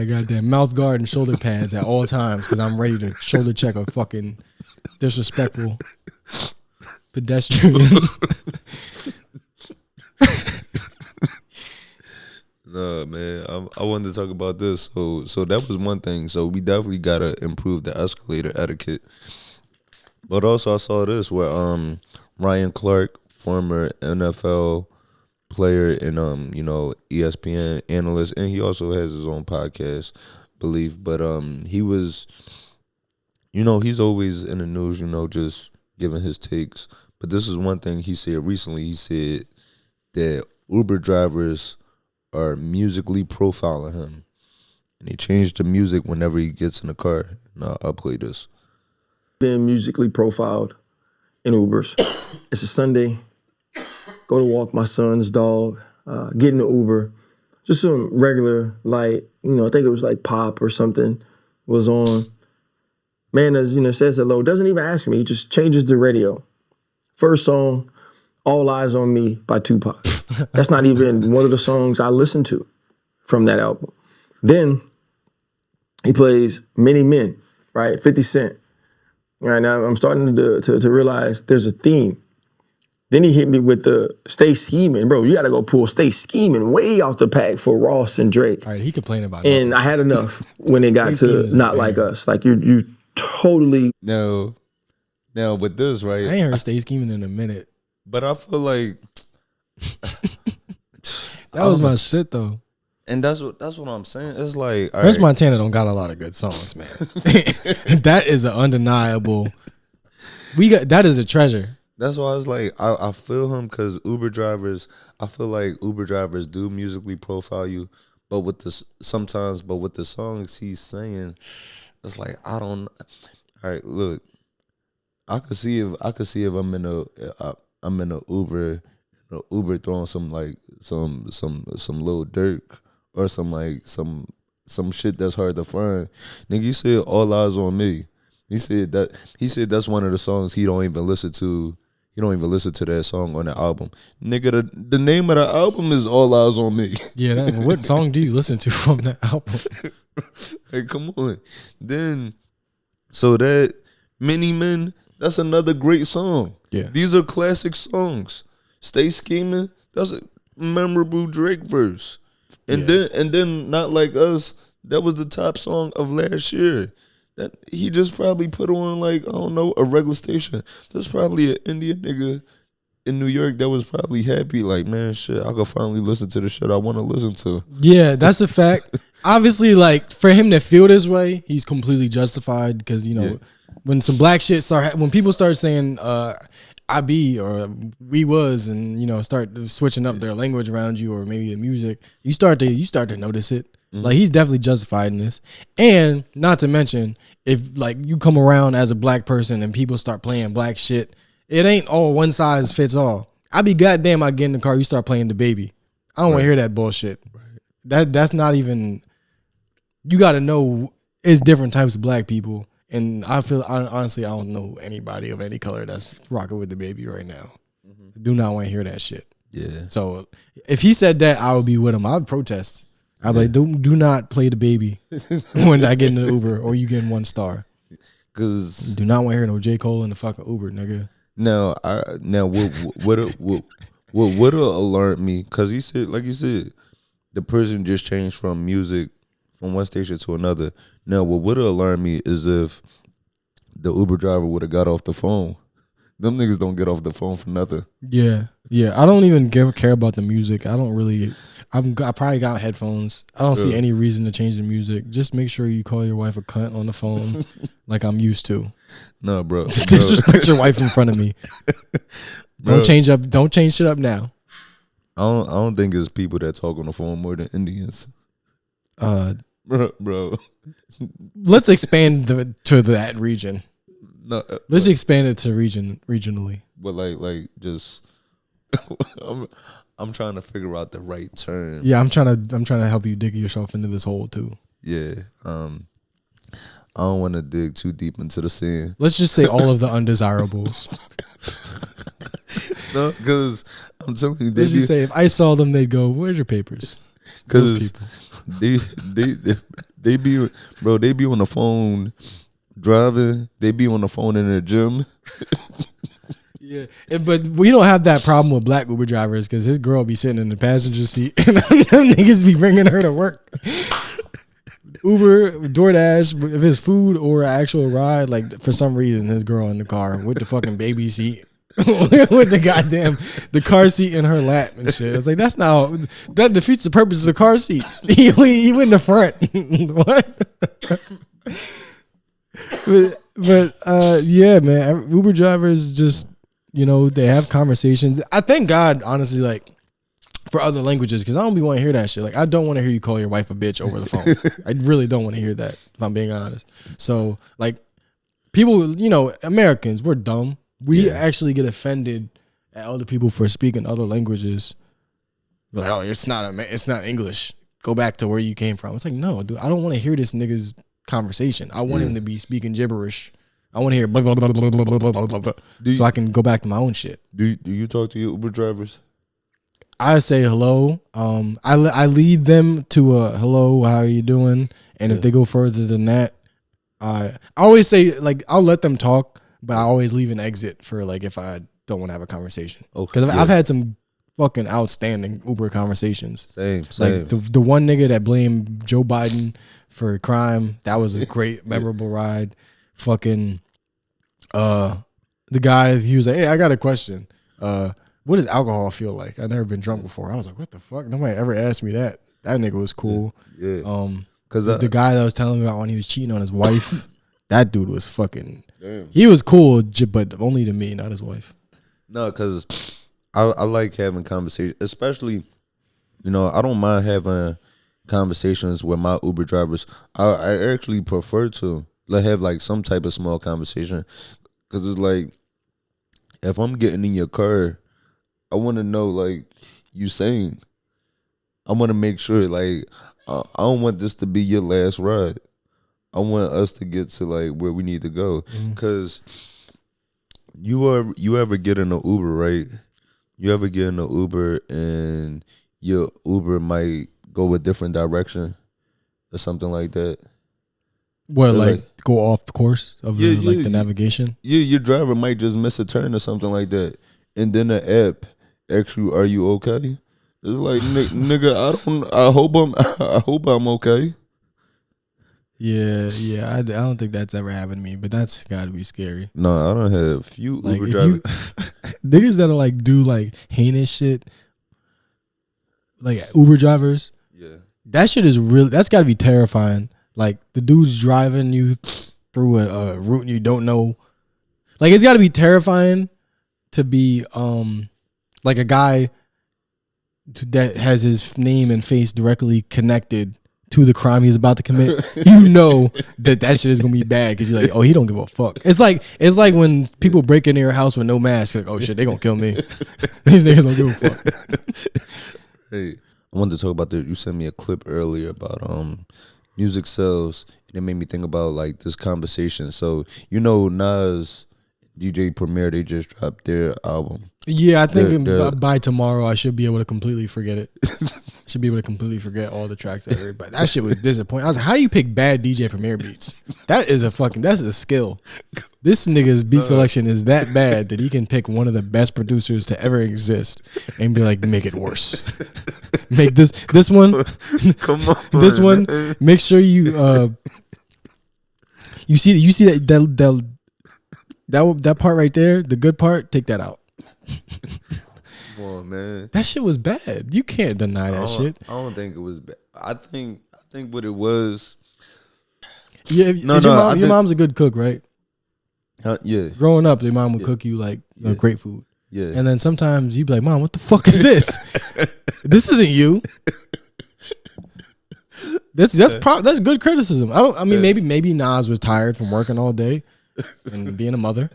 S2: a goddamn mouth guard and shoulder pads at all times because I'm ready to shoulder check a fucking disrespectful pedestrian.
S1: No, man, I wanted to talk about this. So that was one thing. So we definitely gotta improve the escalator etiquette. But also I saw this where Ryan Clark, former NFL player and ESPN analyst, and he also has his own podcast, believe. But he was, he's always in the news, just giving his takes. But this is one thing he said recently. He said that Uber drivers are musically profiling him, and he changed the music whenever he gets in the car. And I'll play this.
S4: Being musically profiled in Ubers. It's a Sunday. Go to walk my son's dog, get in the Uber, just some regular, like, I think it was like pop or something was on. Man, says hello, doesn't even ask me, he just changes the radio. First song, All Eyes on Me by Tupac. That's not even one of the songs I listen to from that album. Then he plays Many Men, right, 50 Cent. Right now I'm starting to realize there's a theme. Then he hit me with the Stay Scheming. Bro, you got to go pull Stay Scheming way off the pack for Ross and Drake.
S2: All right, he complained about it.
S4: And I had enough when it got to Not Like Us. Like, you totally...
S1: No, but this, right?
S2: I ain't heard Stay Scheming in a minute.
S1: But I feel like...
S2: that was my shit, though.
S1: And that's what I'm saying. It's like...
S2: French Montana don't got a lot of good songs, man. That is an undeniable... That is a treasure.
S1: That's why I was like, I feel him because I feel like Uber drivers do musically profile you, but with the songs he's saying, it's like, I don't. All right, look, I could see if I'm in a Uber throwing some Lil Durk or some shit that's hard to find. Nigga, you said All Eyes on Me. He said that's one of the songs he don't even listen to. You don't even listen to that song on the album. Nigga, the name of the album is All Eyes on Me.
S2: Yeah, what song do you listen to from that album?
S1: Hey, come on. Then, so that Many Men, that's another great song.
S2: Yeah.
S1: These are classic songs. Stay Scheming, that's a memorable Drake verse. And then Not Like Us, that was the top song of last year. That he just probably put on, like, I don't know, a regular station. There's probably an Indian nigga in New York that was probably happy, like, man, shit, I could finally listen to the shit I want to listen to.
S2: Yeah, that's a fact. Obviously, like, for him to feel this way, he's completely justified because, when some black shit when people start saying, I be or we was, and start switching up their language around you, or maybe the music, you start to notice it. Like, he's definitely justified in this. And not to mention, if like you come around as a black person and people start playing black shit, it ain't all one size fits all. I be goddamn, I get in the car, you start playing the baby. I don't want to hear that bullshit. That's not even. You got to know it's different types of black people, and honestly, I don't know anybody of any color that's rocking with the baby right now. Do not want to hear that shit.
S1: Yeah.
S2: So if he said that, I would be with him. I would protest. I'd be like, do not play the baby when I get in the Uber, or you getting 1 star.
S1: Cause
S2: do not want to hear no J. Cole in the fucking Uber, nigga.
S1: Now what would alert me? Cause he said, like you said, the person just changed from music from one station to another. Now, what would alarm me is if the Uber driver would have got off the phone. Them niggas don't get off the phone for nothing.
S2: Yeah. I don't even care about the music. I don't really. I probably got headphones. I don't see any reason to change the music. Just make sure you call your wife a cunt on the phone, like I'm used to.
S1: No, bro.
S2: Disrespect your wife in front of me. Don't change shit up now.
S1: I don't think it's people that talk on the phone more than Indians. Bro.
S2: Let's expand to that region.
S1: No,
S2: let's expand it to regionally.
S1: But like just, I'm trying to figure out the right term.
S2: Yeah, I'm trying to help you dig yourself into this hole too.
S1: Yeah. I don't want to dig too deep into the scene.
S2: Let's just say all of the undesirables.
S1: No, because I'm telling you,
S2: let's just say if I saw them, they'd go, "Where's your papers?"
S1: Because they be on the phone driving. They be on the phone in the gym.
S2: Yeah, but we don't have that problem with black Uber drivers because his girl be sitting in the passenger seat and them niggas be bringing her to work. Uber, DoorDash, if it's food or an actual ride, like for some reason his girl in the car with the fucking baby seat. With the car seat in her lap and shit. It's like, that defeats the purpose of the car seat. He went in the front. What? But yeah, man, Uber drivers just, they have conversations. I thank God, honestly, like for other languages, because I don't be want to hear that shit. Like, I don't want to hear you call your wife a bitch over the phone. I really don't want to hear that, if I'm being honest. So, like, people, Americans, we're dumb. We actually get offended at other people for speaking other languages. We're like, oh, it's not English. Go back to where you came from. It's like, no, dude, I don't want to hear this nigga's conversation. I want him to be speaking gibberish. I want to hear blah, blah, blah, blah, blah, blah, blah, blah, so I can go back to my own shit.
S1: Do you talk to your Uber drivers?
S2: I say hello. I lead them to a hello, how are you doing? And if they go further than that, I always say, like, I'll let them talk, but I always leave an exit for, like, if I don't want to have a conversation. Because I've had some fucking outstanding Uber conversations. Same. Like the one nigga that blamed Joe Biden for crime, that was a great, memorable ride. Fucking, the guy, he was like, hey, I got a question. What does alcohol feel like? I've never been drunk before. I was like, what the fuck? Nobody ever asked me that. That nigga was cool. Yeah. Because the guy that was telling me about when he was cheating on his wife, that dude was fucking. Damn. He was cool, but only to me, not his wife.
S1: No, because I like having conversations, especially, I don't mind having conversations with my Uber drivers. I actually prefer to have like some type of small conversation, because it's like, if I'm getting in your car, I want to know, like, you sane. I want to make sure, like, I don't want this to be your last ride. I want us to get to, like, where we need to go. Because you ever get in an Uber, right? You ever get in an Uber and your Uber might go a different direction or something like that?
S2: What, like go off the course of the navigation? Yeah,
S1: your driver might just miss a turn or something like that. And then the app asks you, are you okay? It's like, nigga, I hope I'm okay.
S2: Yeah. I don't think that's ever happened to me, but that's got to be scary.
S1: No, I don't have a few
S2: like,
S1: Uber drivers.
S2: Niggas that are like do like heinous shit, like Uber drivers. Yeah, that shit is really. That's got to be terrifying. Like the dude's driving you through a route you don't know. Like it's got to be terrifying to be like a guy that has his name and face directly connected to the crime he's about to commit, you know that shit is gonna be bad because you're like, oh, he don't give a fuck. It's like when people break into your house with no mask, like, oh shit, they gonna kill me. These niggas don't give a fuck.
S1: Hey, I wanted to talk about you sent me a clip earlier about music sales, and it made me think about like this conversation. So Nas, DJ Premier, they just dropped their album.
S2: Yeah, I think by tomorrow I should be able to completely forget it. Should be able to completely forget all the tracks I heard. But that shit was disappointing. I was like, how do you pick bad DJ Premier beats? That's a skill. This nigga's beat selection is that bad that he can pick one of the best producers to ever exist and be like, make it worse. Make this one. Come on, this one. Make sure you see that part right there, the good part. Take that out.
S1: Come on, man.
S2: That shit was bad. You can't deny that shit.
S1: I don't think it was bad. I think what it was.
S2: Yeah, your mom's a good cook, right?
S1: Yeah.
S2: Growing up, your mom would cook you like great food.
S1: Yeah.
S2: And then sometimes you'd be like, Mom, what the fuck is this? This isn't you. That's good criticism. I mean, maybe Nas was tired from working all day and being a mother.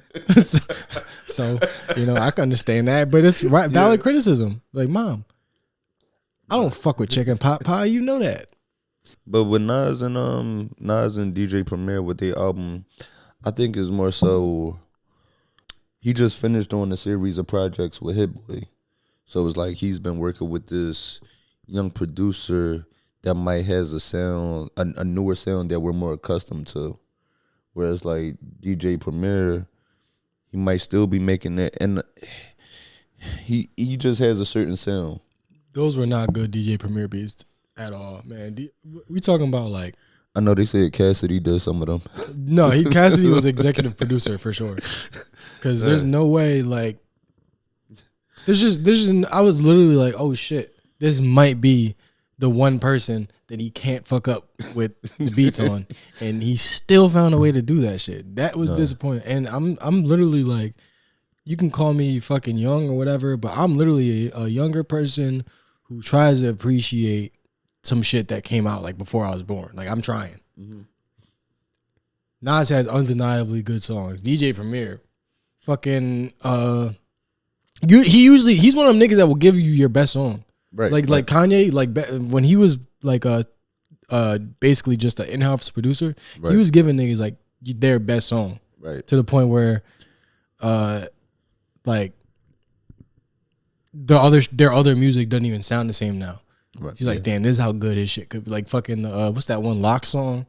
S2: So, I can understand that, but it's valid criticism. Like, Mom, I don't fuck with chicken pot pie. You know that.
S1: But with Nas and DJ Premier with their album, I think is more so he just finished on a series of projects with Hit Boy. So it's like he's been working with this young producer that might has a sound, a newer sound that we're more accustomed to. Whereas like DJ Premier, he might still be making that, and he just has a certain sound.
S2: Those were not good DJ Premier beats at all, man. We talking about like,
S1: I know they said Cassidy does some of them.
S2: No, Cassidy was executive producer for sure. Because there's no way like, there's just I was literally like, oh shit, this might be the one person that he can't fuck up with the beats on, and he still found a way to do that shit. That was disappointing. And I'm literally like, you can call me fucking young or whatever, but I'm literally a younger person who tries to appreciate some shit that came out like before I was born. Like, I'm trying. Mm-hmm. Nas has undeniably good songs. DJ Premier, fucking he's one of them niggas that will give you your best song. Right. Like Kanye, like when he was like basically just an in-house producer, he was giving niggas like their best song. Right. To the point where like their other music doesn't even sound the same now. Right. He's like, damn, this is how good his shit could be. Like fucking what's that one Lock song?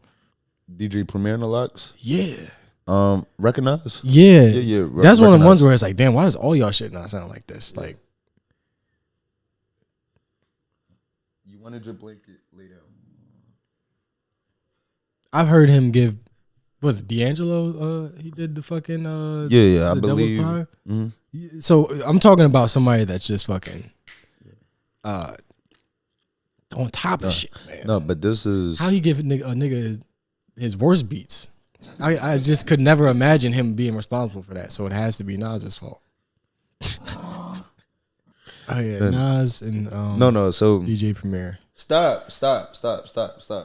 S1: DJ Premier and the Locks?
S2: Yeah.
S1: Recognize?
S2: Yeah. That's one of the ones where it's like, damn, why does all y'all shit not sound like this? Like,
S1: you wanted your blanket laid out.
S2: I've heard him give, was it D'Angelo? He did the fucking
S1: I believe.
S2: Mm-hmm. So I'm talking about somebody that's just fucking on top of shit, man.
S1: No, but this is
S2: how he give a nigga his worst beats. I just could never imagine him being responsible for that. So it has to be Nas's fault. Oh yeah, Nas and
S1: no. So
S2: DJ Premier.
S1: Stop.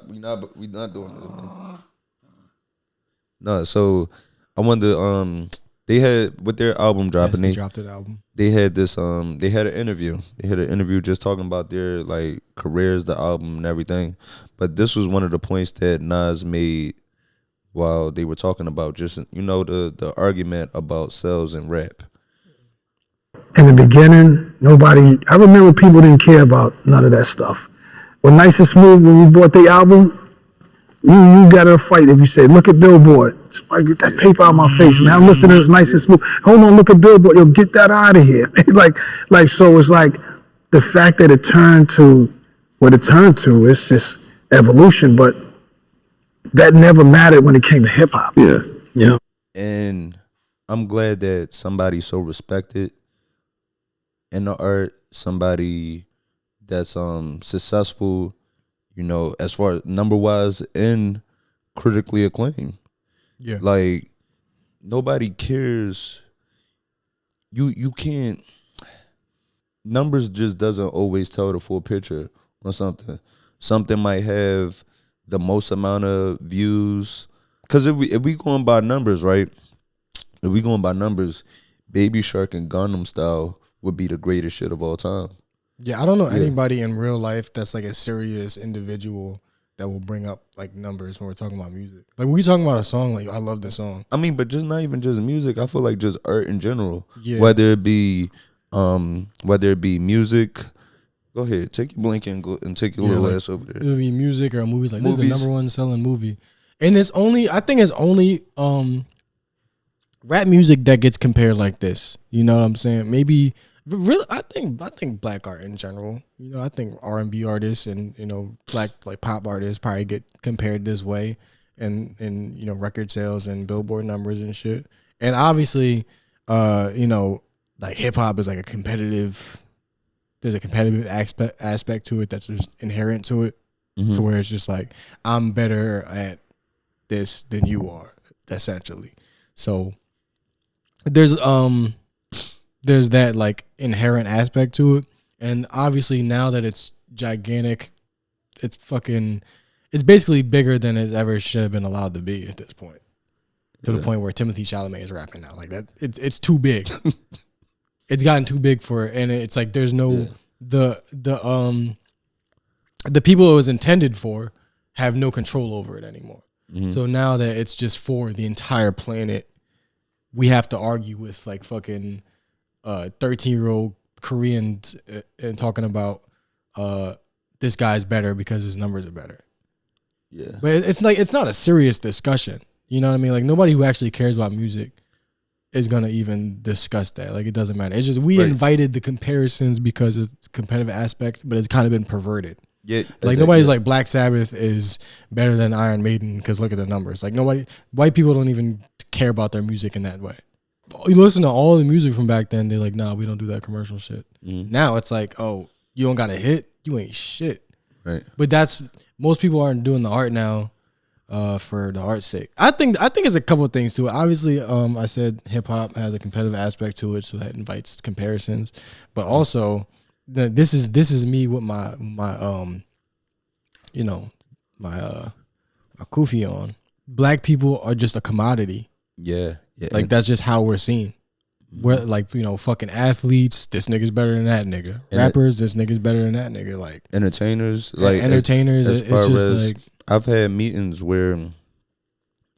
S1: We not doing this, man. No, so I wanted they had with their album dropping.
S2: They dropped an album.
S1: They had this they had an interview. They had an interview just talking about their like careers, the album and everything. But this was one of the points that Nas made while they were talking about just the argument about sales and rap.
S5: In the beginning, I remember people didn't care about none of that stuff. When Nice and Smooth, when we bought the album, you got in a fight if you say, look at Billboard. Somebody get that paper out of my face, man. I'm listening to this Nice and Smooth. Hold on, look at Billboard. Yo, get that out of here. So it's like the fact that it turned to what it turned to, it's just evolution, but that never mattered when it came to hip hop. Yeah.
S1: And I'm glad that somebody so respected in the art, somebody that's successful, as far as number wise and critically acclaimed. Yeah. Like nobody cares you can't. Numbers just doesn't always tell the full picture on something. Something might have the most amount of views. Because if we going by numbers, right? If we going by numbers, Baby Shark and Gangnam Style would be the greatest shit of all time.
S2: Yeah, I don't know anybody in real life that's like a serious individual that will bring up like numbers when we're talking about music. Like when we talking about a song, like I love this song.
S1: I mean, but just not even just music. I feel like just art in general.
S2: Yeah.
S1: Whether it be music. Go ahead, take your blanket and go and take your little ass over there.
S2: It'll be music or movies. Like this is the number one selling movie, and I think it's only rap music that gets compared like this. You know what I'm saying? Maybe really, I think black art in general. You know, I think R&B artists and black like pop artists probably get compared this way, and record sales and Billboard numbers and shit. And obviously, like hip hop is like there's a competitive aspect to it that's just inherent to it, to where it's just like I'm better at this than you are, essentially. So there's that like inherent aspect to it, and obviously now that it's gigantic, it's basically bigger than it ever should have been allowed to be at this point. To the point where Timothée Chalamet is rapping now, like that. It's too big. It's gotten too big for it, and it's like there's no the people it was intended for have no control over it anymore. So now that it's just for the entire planet, we have to argue with like fucking 13-year-old Koreans and talking about this guy's better because his numbers are better. Yeah, but it's not a serious discussion. You know what I mean? Like nobody who actually cares about music is gonna even discuss that. Like it doesn't matter. It's just we invited the comparisons because it's a competitive aspect, but it's kind of been perverted. Yeah, like nobody's like Black Sabbath is better than Iron Maiden because look at the numbers. Like white people don't even care about their music in that way. You listen to all the music from back then, they're like, nah, we don't do that commercial shit. Now it's like, oh, you don't got a hit, you ain't shit. Right. But most people aren't doing the art now. For the art's sake, I think it's a couple of things to it. Obviously, I said hip hop has a competitive aspect to it, so that invites comparisons. But also, this is me with my kufi on. Black people are just a commodity. Yeah. Like that's just how we're seen. We're like fucking athletes. This nigga's better than that nigga. Rappers. This nigga's better than that nigga. Like
S1: entertainers.
S2: It's just like.
S1: I've had meetings where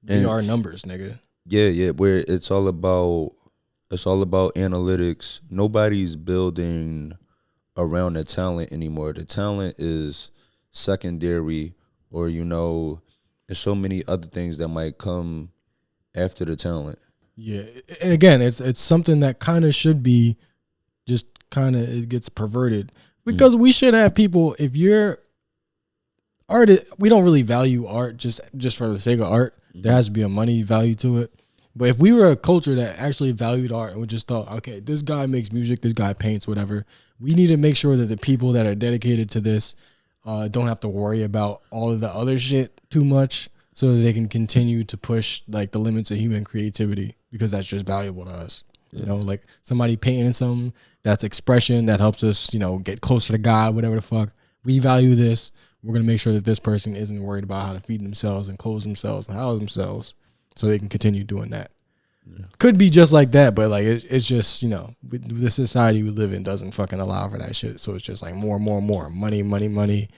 S2: they are numbers, nigga.
S1: Yeah, where it's all about analytics. Nobody's building around the talent anymore. The talent is secondary, or there's so many other things that might come after the talent. Yeah,
S2: and again, it's something that kind of should be just it gets perverted because we should have people. If you're art, we don't really value art just for the sake of art. There has to be a money value to it. But if we were a culture that actually valued art and we just thought, okay, this guy makes music, this guy paints, whatever, we need to make sure that the people that are dedicated to this don't have to worry about all of the other shit too much, so that they can continue to push like the limits of human creativity, because that's just valuable to us. Yeah. Like somebody painting something, that's expression that helps us, get closer to God, whatever the fuck. We value this. We're going to make sure that this person isn't worried about how to feed themselves and clothe themselves and house themselves, so they can continue doing that. Yeah. Could be just like that, but like it's just, the society we live in doesn't fucking allow for that shit. So it's just like more money.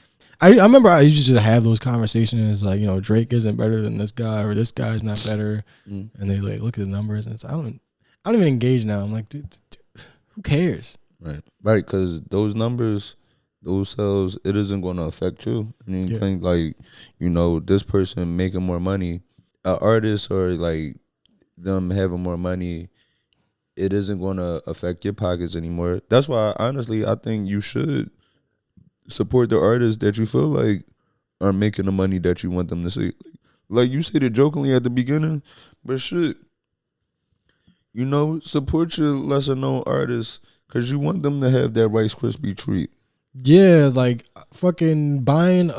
S2: I remember I used to have those conversations like, Drake isn't better than this guy, or this guy's not better. And they like look at the numbers and it's, I don't even engage now. I'm like, dude, who cares?
S1: Right, because those numbers, those sales, it isn't going to affect you. I mean, think like, this person making more money, an artist or like them having more money, it isn't going to affect your pockets anymore. That's why, honestly, I think you should support the artists that you feel like are making the money that you want them to see. Like you said it jokingly at the beginning, but shit, support your lesser known artists because you want them to have that Rice Krispie treat.
S2: Yeah, like fucking buying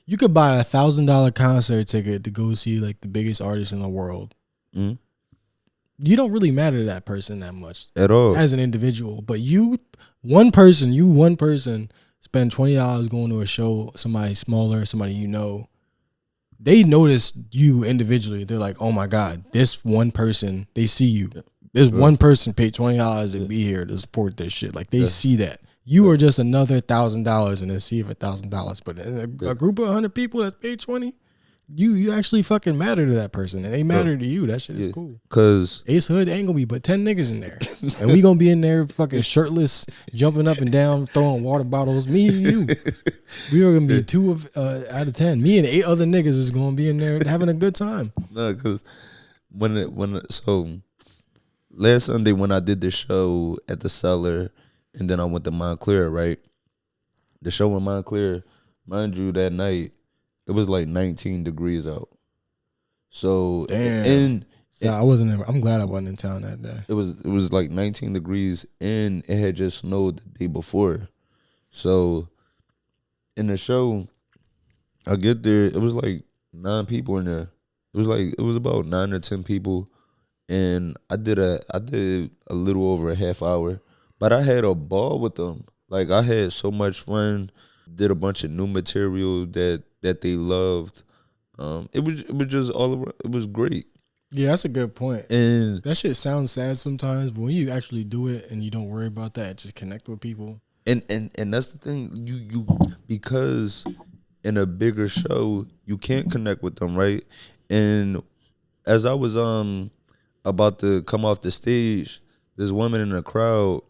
S2: you could buy $1,000 concert ticket to go see like the biggest artist in the world. you don't really matter to that person that much
S1: at all
S2: as an individual. But one person, spend $20 going to a show, somebody smaller, somebody you know. They notice you individually. They're like, oh my God, this one person, they see you. This one person paid $20 to be here to support this shit. Like they see that. You are just another $1,000 in a sea of $1,000. But in a group of 100 people that's paid 20, you actually fucking matter to that person, and they matter to you. That shit is cool.
S1: Cause
S2: Ace Hood ain't gonna be but 10 niggas in there, and we gonna be in there fucking shirtless, jumping up and down, throwing water bottles. Me and you, we are gonna be 2 out of 10. Me and 8 other niggas is gonna be in there having a good time.
S1: no, cause so last Sunday when I did the show at the Cellar, and then I went to Montclair, right? The show in Montclair, mind you, that night. It was like 19 degrees out. So
S2: damn. I wasn't there. I'm glad I wasn't in town that day.
S1: It was like 19 degrees and it had just snowed the day before. So in the show, I get there, it was like 9 people in there. It was about 9 or 10 people, and I did a little over a half hour, but I had a ball with them. Like I had so much fun. Did a bunch of new material that they loved. It was just all around. It was great.
S2: Yeah, that's a good point.
S1: And
S2: that shit sounds sad sometimes, but when you actually do it and you don't worry about that, just connect with people.
S1: And that's the thing. You because in a bigger show you can't connect with them, right? And as I was about to come off the stage, this woman in the crowd.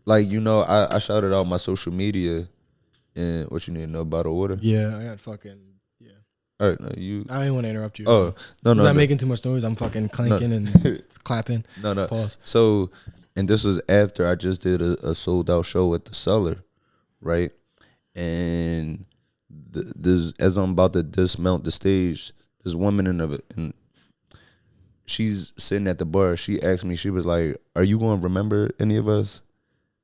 S1: Like, I shouted out my social media and what you need to know about the order.
S2: Yeah, I got fucking, yeah.
S1: All right, no,
S2: I didn't want to interrupt you.
S1: Oh, no.
S2: Was I making too much noise? I'm fucking clanking and clapping.
S1: No.
S2: Pause.
S1: So, and this was after I just did a sold out show at the Cellar, right? And as I'm about to dismount the stage, this woman in she's sitting at the bar. She asked me, she was like, "Are you going to remember any of us?"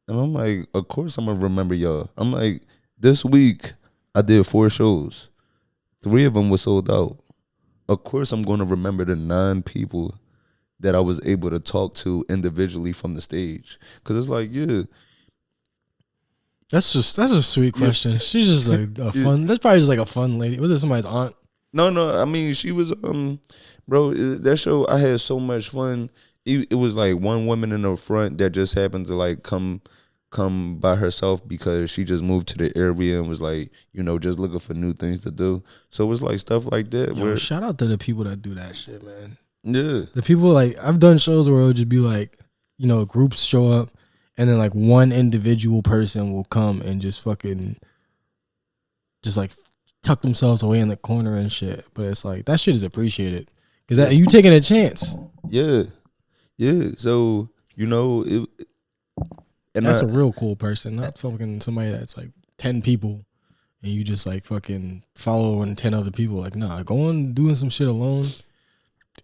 S1: And I'm like, of course I'm going to remember y'all. I'm like, this week I did 4 shows. 3 of them were sold out. Of course I'm going to remember the 9 people that I was able to talk to individually from the stage. Because it's like, yeah.
S2: That's a sweet question. She's just like a fun, that's probably just like a fun lady. Was it somebody's aunt?
S1: No. I mean, she was, bro, that show, I had so much fun. It was like one woman in the front that just happened to like come by herself because she just moved to the area and was like, just looking for new things to do. So it was like stuff like that.
S2: Yo, shout out to the people that do that shit, man.
S1: Yeah.
S2: The people, like, I've done shows where it'll just be like, groups show up and then like one individual person will come and just fucking just like tuck themselves away in the corner and shit. But it's like, that shit is appreciated. Because you taking a chance.
S1: Yeah. Yeah, so and
S2: that's a real cool person, not fucking somebody that's like 10 people and you just like fucking following 10 other people. Like, nah, going doing some shit alone.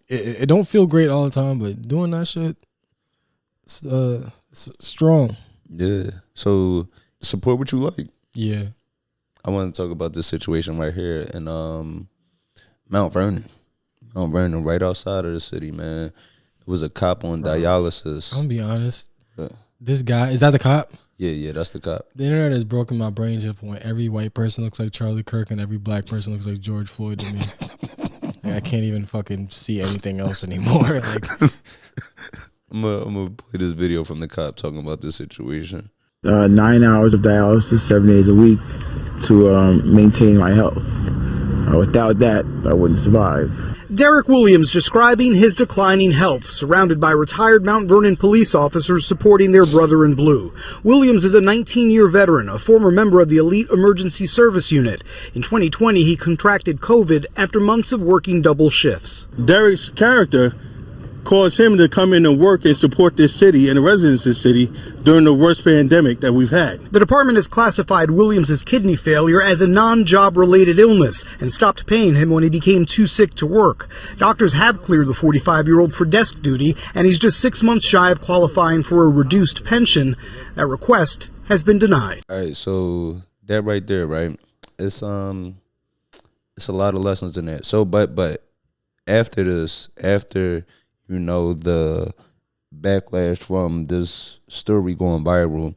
S2: It don't feel great all the time, but doing that shit, it's strong.
S1: Yeah. So support what you like.
S2: Yeah.
S1: I want to talk about this situation right here in Mount Vernon. Mount Vernon, right outside of the city, man. Was a cop on dialysis.
S2: I'm gonna be honest. This guy, is that the cop?
S1: Yeah, that's the cop.
S2: The internet has broken my brain to the point every white person looks like Charlie Kirk and every black person looks like George Floyd to me. Like, I can't even fucking see anything else anymore. Like,
S1: I'm gonna play this video from the cop talking about this situation.
S6: 9 hours of dialysis, 7 days a week to maintain my health. Without that, I wouldn't survive.
S7: Derek Williams describing his declining health, surrounded by retired Mount Vernon police officers supporting their brother in blue. Williams is a 19-year veteran, a former member of the Elite Emergency Service Unit. In 2020, he contracted COVID after months of working double shifts.
S8: Derek's character caused him to come in and work and support this city and the residents of this city during the worst pandemic that we've had.
S7: The department has classified Williams' kidney failure as a non-job related illness and stopped paying him when he became too sick to work. Doctors have cleared the 45-year-old for desk duty, and he's just 6 months shy of qualifying for a reduced pension. That request has been denied.
S1: All right, so that right there, right? It's a lot of lessons in that. So, but after this, after the backlash from this story going viral,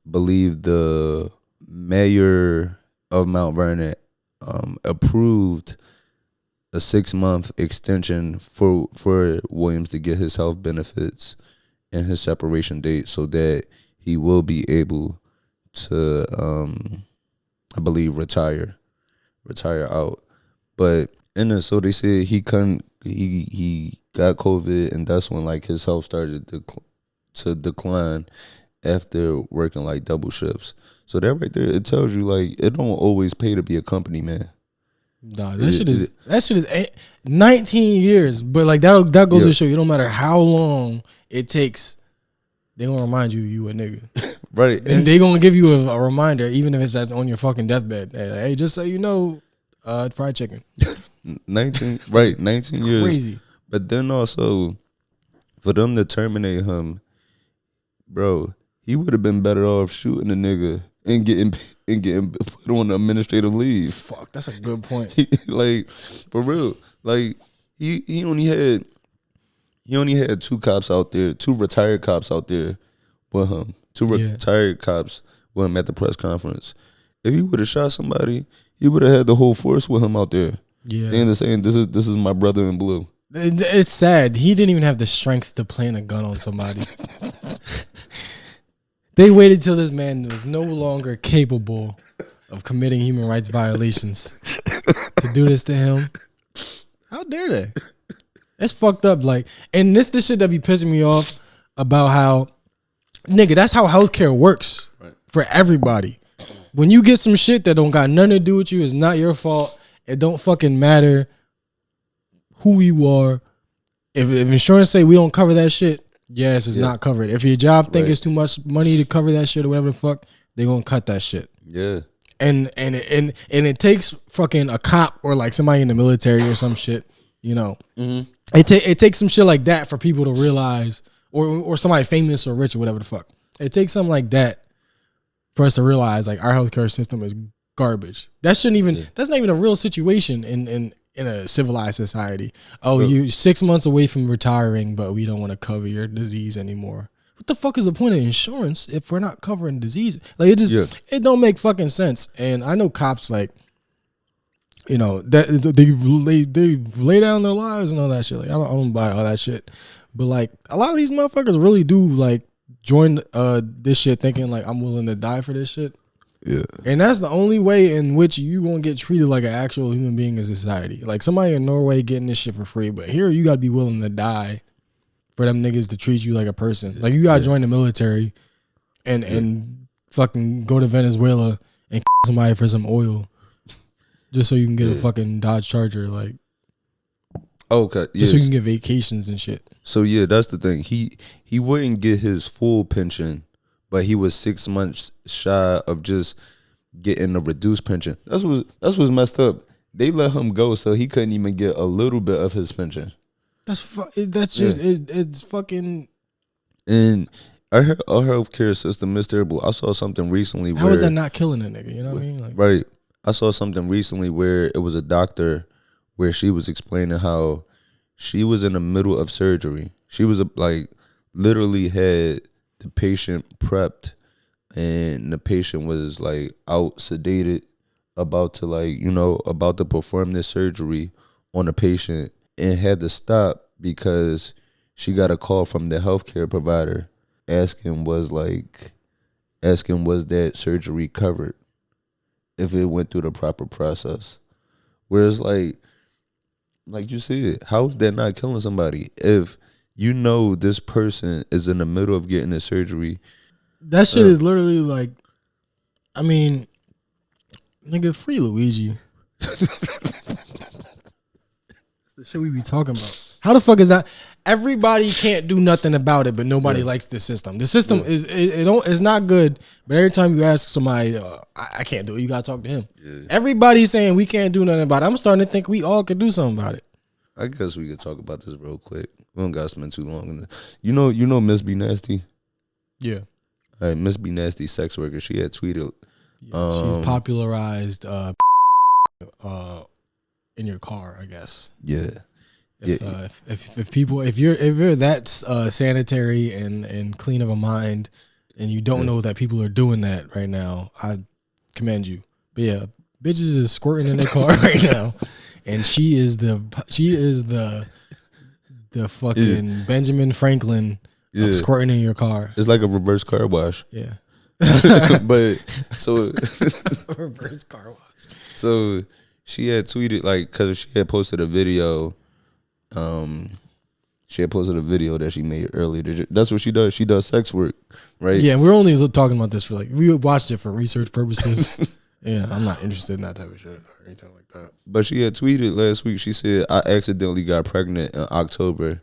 S1: believe the mayor of Mount Vernon approved a 6-month extension for Williams to get his health benefits and his separation date so that he will be able to, I believe, retire out. But so they said he got COVID, and that's when like his health started to decline after working like double shifts. So that right there, it tells you like it don't always pay to be a company man.
S2: Nah, that shit is 19 years. But like that goes to show you, no matter how long it takes, they gonna remind you a nigga.
S1: Right.
S2: And they gonna give you a reminder, even if it's on your fucking deathbed. Hey, just so you know, fried chicken.
S1: 19 years.
S2: Crazy.
S1: But then also, for them to terminate him, bro, he would have been better off shooting a nigga and getting put on administrative leave.
S2: Fuck, that's a good point.
S1: Like, for real. Like, he only had 2 cops out there, 2 retired cops out there with him. 2 retired cops with him at the press conference. If he would have shot somebody, he would have had the whole force with him out there.
S2: Yeah.
S1: Saying this is my brother in blue.
S2: It's sad. He didn't even have the strength to plant a gun on somebody. They waited till this man was no longer capable of committing human rights violations to do this to him. How dare they? It's fucked up. Like, and this shit that be pissing me off about how, nigga, that's how healthcare works for everybody. When you get some shit that don't got nothing to do with you, it's not your fault. It don't fucking matter who you are. If insurance say we don't cover that shit, yes, it's not covered. If your job think it's too much money to cover that shit or whatever the fuck, they gonna cut that shit.
S1: Yeah.
S2: And it takes fucking a cop or like somebody in the military or some shit, you know. Mm-hmm. It takes some shit like that for people to realize, or somebody famous or rich or whatever the fuck. It takes something like that for us to realize like our healthcare system is garbage. That shouldn't even. That's not even a real situation in a civilized society. Oh, you're 6 months away from retiring, but we don't want to cover your disease anymore. What the fuck is the point of insurance if we're not covering disease? Like it just it don't make fucking sense. And I know cops like, you know, that they lay down their lives and all that shit. Like I don't buy all that shit. But like a lot of these motherfuckers really do like join this shit thinking like I'm willing to die for this shit. Yeah. And that's the only way in which you gonna get treated like an actual human being in society. Like somebody in Norway getting this shit for free, but here you gotta be willing to die for them niggas to treat you like a person. Like you gotta join the military and fucking go to Venezuela and somebody for some oil just so you can get a fucking Dodge Charger, like just so you can get vacations and shit.
S1: So yeah, that's the thing. He wouldn't get his full pension, but he was 6 months shy of just getting a reduced pension. That's what's messed up. They let him go so he couldn't even get a little bit of his pension. It's fucking. And our healthcare system is terrible. I saw something recently.
S2: How is that not killing a nigga? You know what I mean? Like,
S1: right. I saw something recently where it was a doctor where she was explaining how she was in the middle of surgery. She was literally had the patient prepped, and the patient was like out sedated, about to perform this surgery on the patient, and had to stop because she got a call from the healthcare provider asking was that surgery covered if it went through the proper process. Whereas like you said, how is that not killing somebody if you know this person is in the middle of getting a surgery?
S2: That shit is literally like, I mean, nigga, free Luigi. That's the shit we be talking about. How the fuck is that? Everybody can't do nothing about it, but nobody likes the system. The system is not good. But every time you ask somebody, I can't do it, you gotta talk to him. Yeah. Everybody's saying we can't do nothing about it. I'm starting to think we all could do something about it.
S1: I guess we could talk about this real quick. We don't gotta spend too long. You know Miss B Nasty? Yeah. All right, Miss B Nasty, sex worker. She had tweeted.
S2: She's popularized in your car, I guess.
S1: Yeah.
S2: If you're that sanitary and clean of a mind, and you don't know that people are doing that right now, I commend you. But yeah, bitches is squirting in their car right now, and she is the fucking Benjamin Franklin of squirting in your car.
S1: It's like a reverse car wash.
S2: Yeah.
S1: But so
S2: reverse car wash.
S1: So she had tweeted, like, because she had posted a video. She had posted a video that she made earlier. That's what she does. She does sex work, right?
S2: Yeah, we're only talking about this for we watched it for research purposes. Yeah, I'm not interested in that type of shit or anything like that.
S1: But she had tweeted last week. She said, "I accidentally got pregnant in October."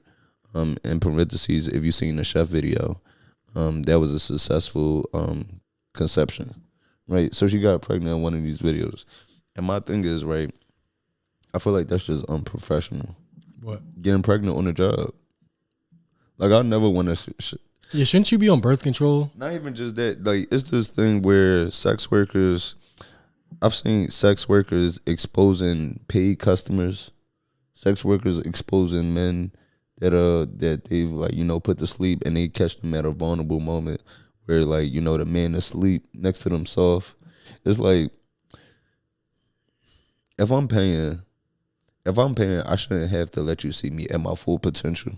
S1: In parentheses, if you've seen the chef video, that was a successful conception, right? So she got pregnant in one of these videos, and my thing is, right, I feel like that's just unprofessional.
S2: What? Getting
S1: pregnant on the job. Like, I never want to.
S2: Yeah, shouldn't you be on birth control?
S1: Not even just that. Like, it's this thing where sex workers. I've seen sex workers exposing paid customers, sex workers exposing men that they've, like, put to sleep, and they catch them at a vulnerable moment where, like, the man is asleep next to them soft. It's like, if I'm paying, I shouldn't have to let you see me at my full potential.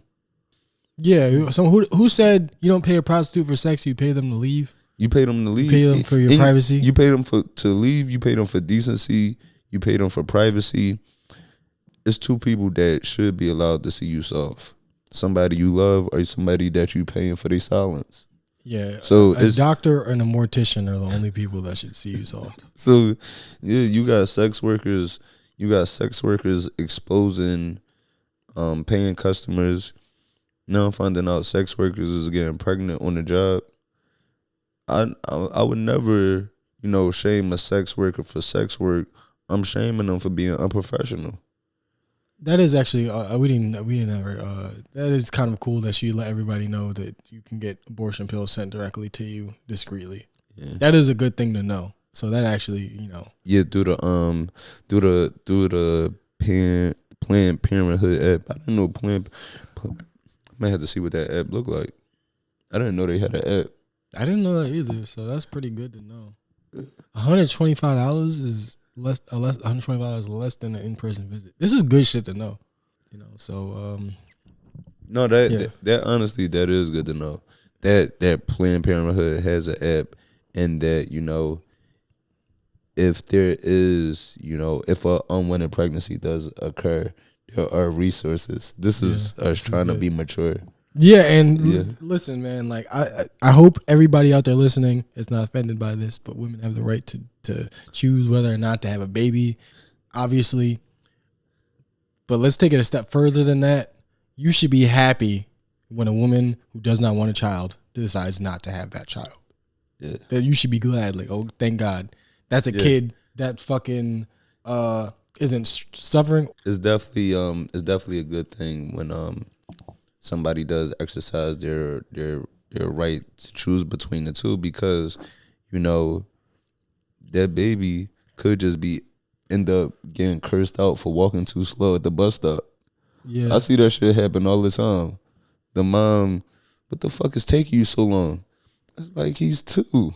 S2: Yeah. So who said you don't pay a prostitute for sex? You pay them to leave.
S1: You pay them to leave.
S2: You pay them for your privacy.
S1: You pay them to leave. You pay them for decency. You pay them for privacy. It's two people that should be allowed to see you soft. Somebody you love or somebody that you paying for their silence.
S2: Yeah.
S1: So
S2: a doctor and a mortician are the only people that should see you soft.
S1: So yeah, you got sex workers. You got sex workers exposing, paying customers. Now I'm finding out sex workers is getting pregnant on the job. I would never, shame a sex worker for sex work. I'm shaming them for being unprofessional.
S2: That is actually we didn't ever. That is kind of cool that she let everybody know that you can get abortion pills sent directly to you discreetly. Yeah. That is a good thing to know. So that actually,
S1: Yeah, through the Planned Parenthood app. I didn't know I might have to see what that app looked like. I didn't know they had an app.
S2: I didn't know that either, so that's pretty good to know. $125 is less less than an in-person visit. This is good shit to know. So
S1: no, that honestly, that is good to know. That Planned Parenthood has an app, and that, if there is, if an unwanted pregnancy does occur, there are resources. This is us trying to be mature.
S2: Yeah, and listen, man, like I hope everybody out there listening is not offended by this, but women have the right to choose whether or not to have a baby, obviously. But let's take it a step further than that. You should be happy when a woman who does not want a child decides not to have that child. Yeah. That you should be glad, like, oh, thank God. That's a kid that fucking isn't suffering.
S1: It's definitely a good thing when somebody does exercise their right to choose between the two, because that baby could just end up getting cursed out for walking too slow at the bus stop. Yeah, I see that shit happen all the time. The mom, what the fuck is taking you so long? It's like, he's 2.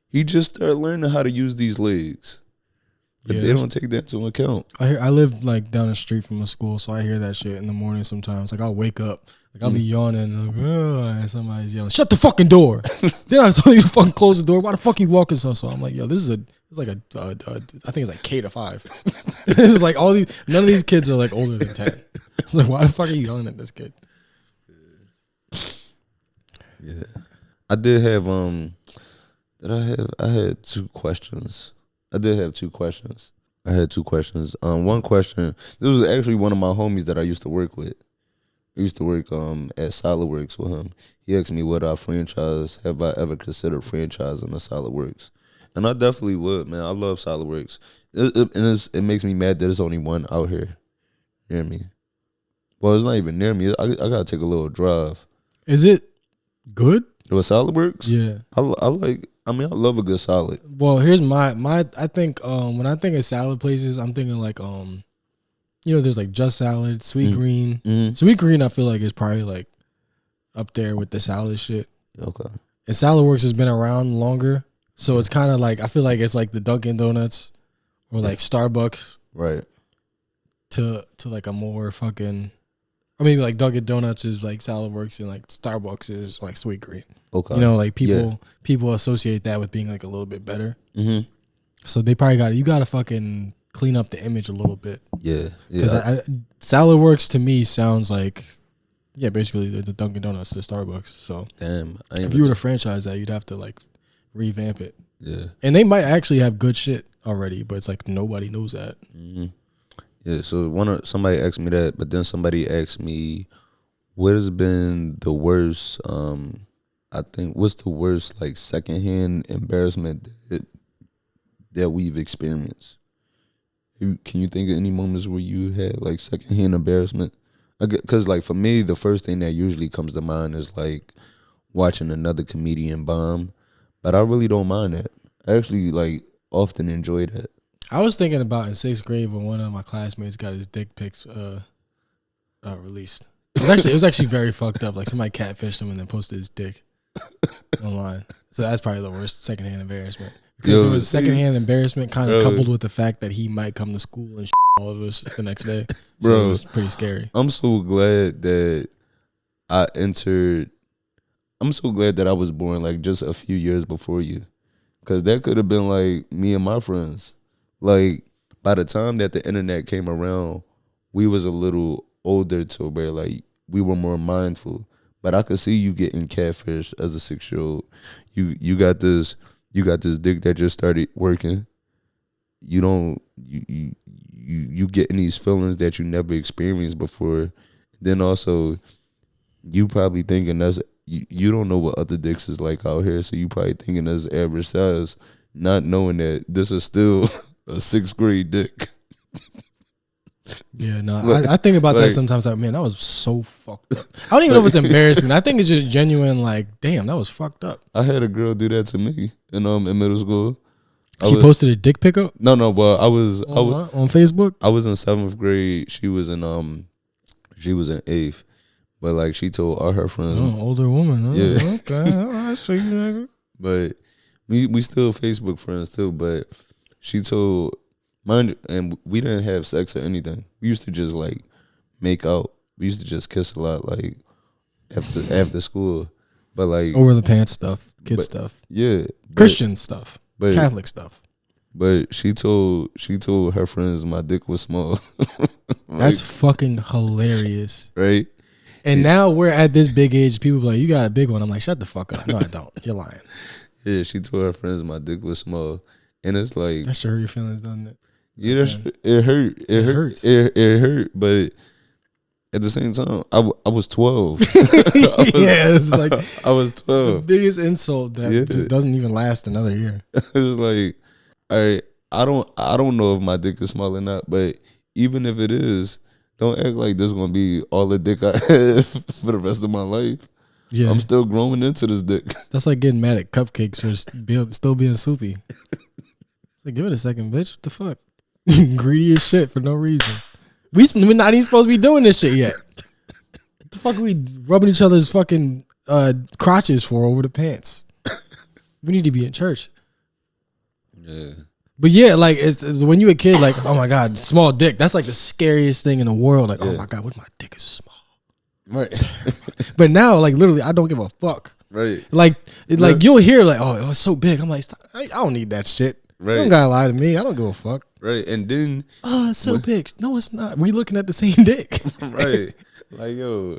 S1: He just started learning how to use these legs. But they don't take that into account.
S2: I live like down the street from a school, so I hear that shit in the morning sometimes. Like, I'll wake up, like, I'll be yawning, like, and somebody's yelling, "Shut the fucking door!" Then I told you to fucking close the door. Why the fuck you walking so slow? I'm like, yo, it's like I think it's like K to 5. It's like none of these kids are like older than 10. It's like, why the fuck are you yelling at this kid?
S1: Yeah, I did have I had 2 questions. I did have 2 questions. I had 2 questions. One question, this was actually one of my homies that I used to work with. I used to work at SolidWorks with him. He asked me, have I ever considered franchising a SolidWorks? And I definitely would, man. I love SolidWorks. It makes me mad that there's only one out here near me. Well, it's not even near me. I got to take a little drive.
S2: Is it good?
S1: With SolidWorks?
S2: Yeah.
S1: I love a good salad.
S2: Well, here's my I think when I think of salad places, I'm thinking like there's like Just Salad, Sweet Green.
S1: Mm-hmm.
S2: Sweet Green, I feel like is probably like up there with the salad shit.
S1: Okay.
S2: And Salad Works has been around longer, so it's kind of like I feel like it's like the Dunkin' Donuts or like Starbucks,
S1: Right.
S2: To like a more fucking, or maybe like Dunkin' Donuts is like Salad Works and like Starbucks is like Sweet Green.
S1: Okay.
S2: Like people associate that with being like a little bit better.
S1: Mm-hmm.
S2: So they probably got to fucking clean up the image a little bit.
S1: Yeah.
S2: Because Salad Works to me sounds like, basically the Dunkin' Donuts to Starbucks. So
S1: damn.
S2: If you were to franchise that, you'd have to like revamp it.
S1: Yeah.
S2: And they might actually have good shit already, but it's like nobody knows that.
S1: Mm-hmm. Yeah. So somebody asked me that, but then somebody asked me, what has been the worst? I think what's the worst like secondhand embarrassment that we've experienced? Can you think of any moments where you had like secondhand embarrassment? Because like for me, the first thing that usually comes to mind is like watching another comedian bomb, but I really don't mind that. I actually like often enjoy that.
S2: I was thinking about in 6th grade when one of my classmates got his dick pics released. It was actually very fucked up. Like somebody catfished him and then posted his dick online. So that's probably the worst secondhand embarrassment. Because there was secondhand embarrassment kind of coupled with the fact that he might come to school and all of us the next day. So it was pretty scary.
S1: I'm so glad that I'm so glad that I was born like just a few years before you. Because that could have been like me and my friends. Like by the time that the internet came around, we was a little older to where like we were more mindful. But I could see you getting catfished as a 6-year-old. You got this dick that just started working. You getting these feelings that you never experienced before. Then also, you probably thinking you don't know what other dicks is like out here, so you probably thinking that's average size, not knowing that this is still a 6th grade dick.
S2: Yeah, no, I think about that sometimes. Like, man, that was so fucked up. I don't even know if it's embarrassment. I think it's just genuine. Like, damn, that was fucked up.
S1: I had a girl do that to me in middle school.
S2: She posted a dick pic up?
S1: No, but I was
S2: on Facebook.
S1: I was in 7th grade. She was in 8th. But like she told all her friends.
S2: Oh, older woman. Huh?
S1: Yeah.
S2: Okay. All right, so you
S1: But we still Facebook friends too. But she told mind, and we didn't have sex or anything. We used to just like make out. We used to just kiss a lot, like after school. But like
S2: over the pants stuff, kid stuff,
S1: yeah,
S2: Christian stuff, Catholic stuff.
S1: But she told her friends my dick was small. Like,
S2: that's fucking hilarious,
S1: right?
S2: And now we're at this big age. People be like, "You got a big one." I'm like, "Shut the fuck up." No, I don't. You're lying.
S1: Yeah, she told her friends my dick was small, and it's like
S2: that should hurt your feelings, doesn't it?
S1: Yeah, it hurt. It hurts. It hurt, but at the same time, I was 12.
S2: It's like
S1: I was 12.
S2: The biggest insult that just doesn't even last another year.
S1: It's like, all right, I don't know if my dick is small or not, but even if it is, don't act like this is gonna be all the dick I have for the rest of my life. Yeah, I'm still growing into this dick. That's
S2: like getting mad at cupcakes for still being soupy. It's like, give it a second, bitch. What the fuck? Greedy as shit for no reason. We're not even supposed to be doing this shit yet. What the fuck are we rubbing each other's fucking crotches for over the pants? We need to be in church.
S1: Yeah.
S2: But yeah, like it's when you a kid, like, oh my God, small dick. That's like the scariest thing in the world. Like, oh my God, what if my dick is small?
S1: Right.
S2: But now, like literally, I don't give a fuck.
S1: Right.
S2: Like you'll hear like, oh, it's so big. I'm like, I don't need that shit. Right. You don't gotta lie to me. I don't give a fuck.
S1: Right. And then
S2: it's so big. No, it's not. We looking at the same dick.
S1: Right. Like, yo,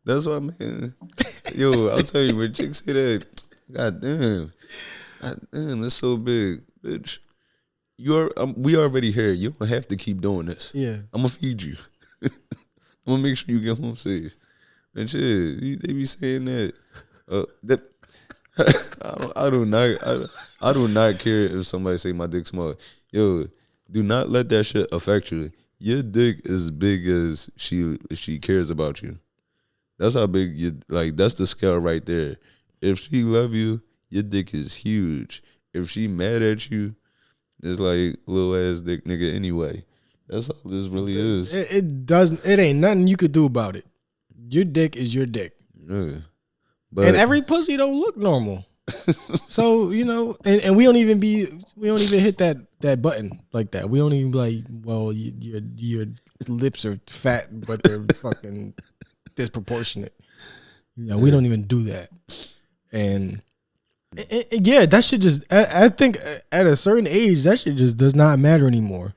S1: that's what I mean. Yo, I'll tell you, when chicks say that, God damn, that's so big, bitch. We already here. You don't have to keep doing this.
S2: Yeah.
S1: I'm gonna feed you. I'm gonna make sure you get home safe. And shit, they be saying that. I do not care if somebody say my dick small. Yo, do not let that shit affect you. Your dick is big as she cares about you. That's how big you like. That's the scale right there. If she love you, your dick is huge. If she mad at you, it's like little ass dick nigga anyway. That's all this really is.
S2: It doesn't. It ain't nothing you could do about it. Your dick is your dick,
S1: Yeah. But
S2: and every pussy don't look normal. So and we don't even hit that button like that. We don't even be like, well, your lips are fat, but they're fucking disproportionate. We don't even do that. And yeah, that shit just. I think at a certain age, that shit just does not matter anymore.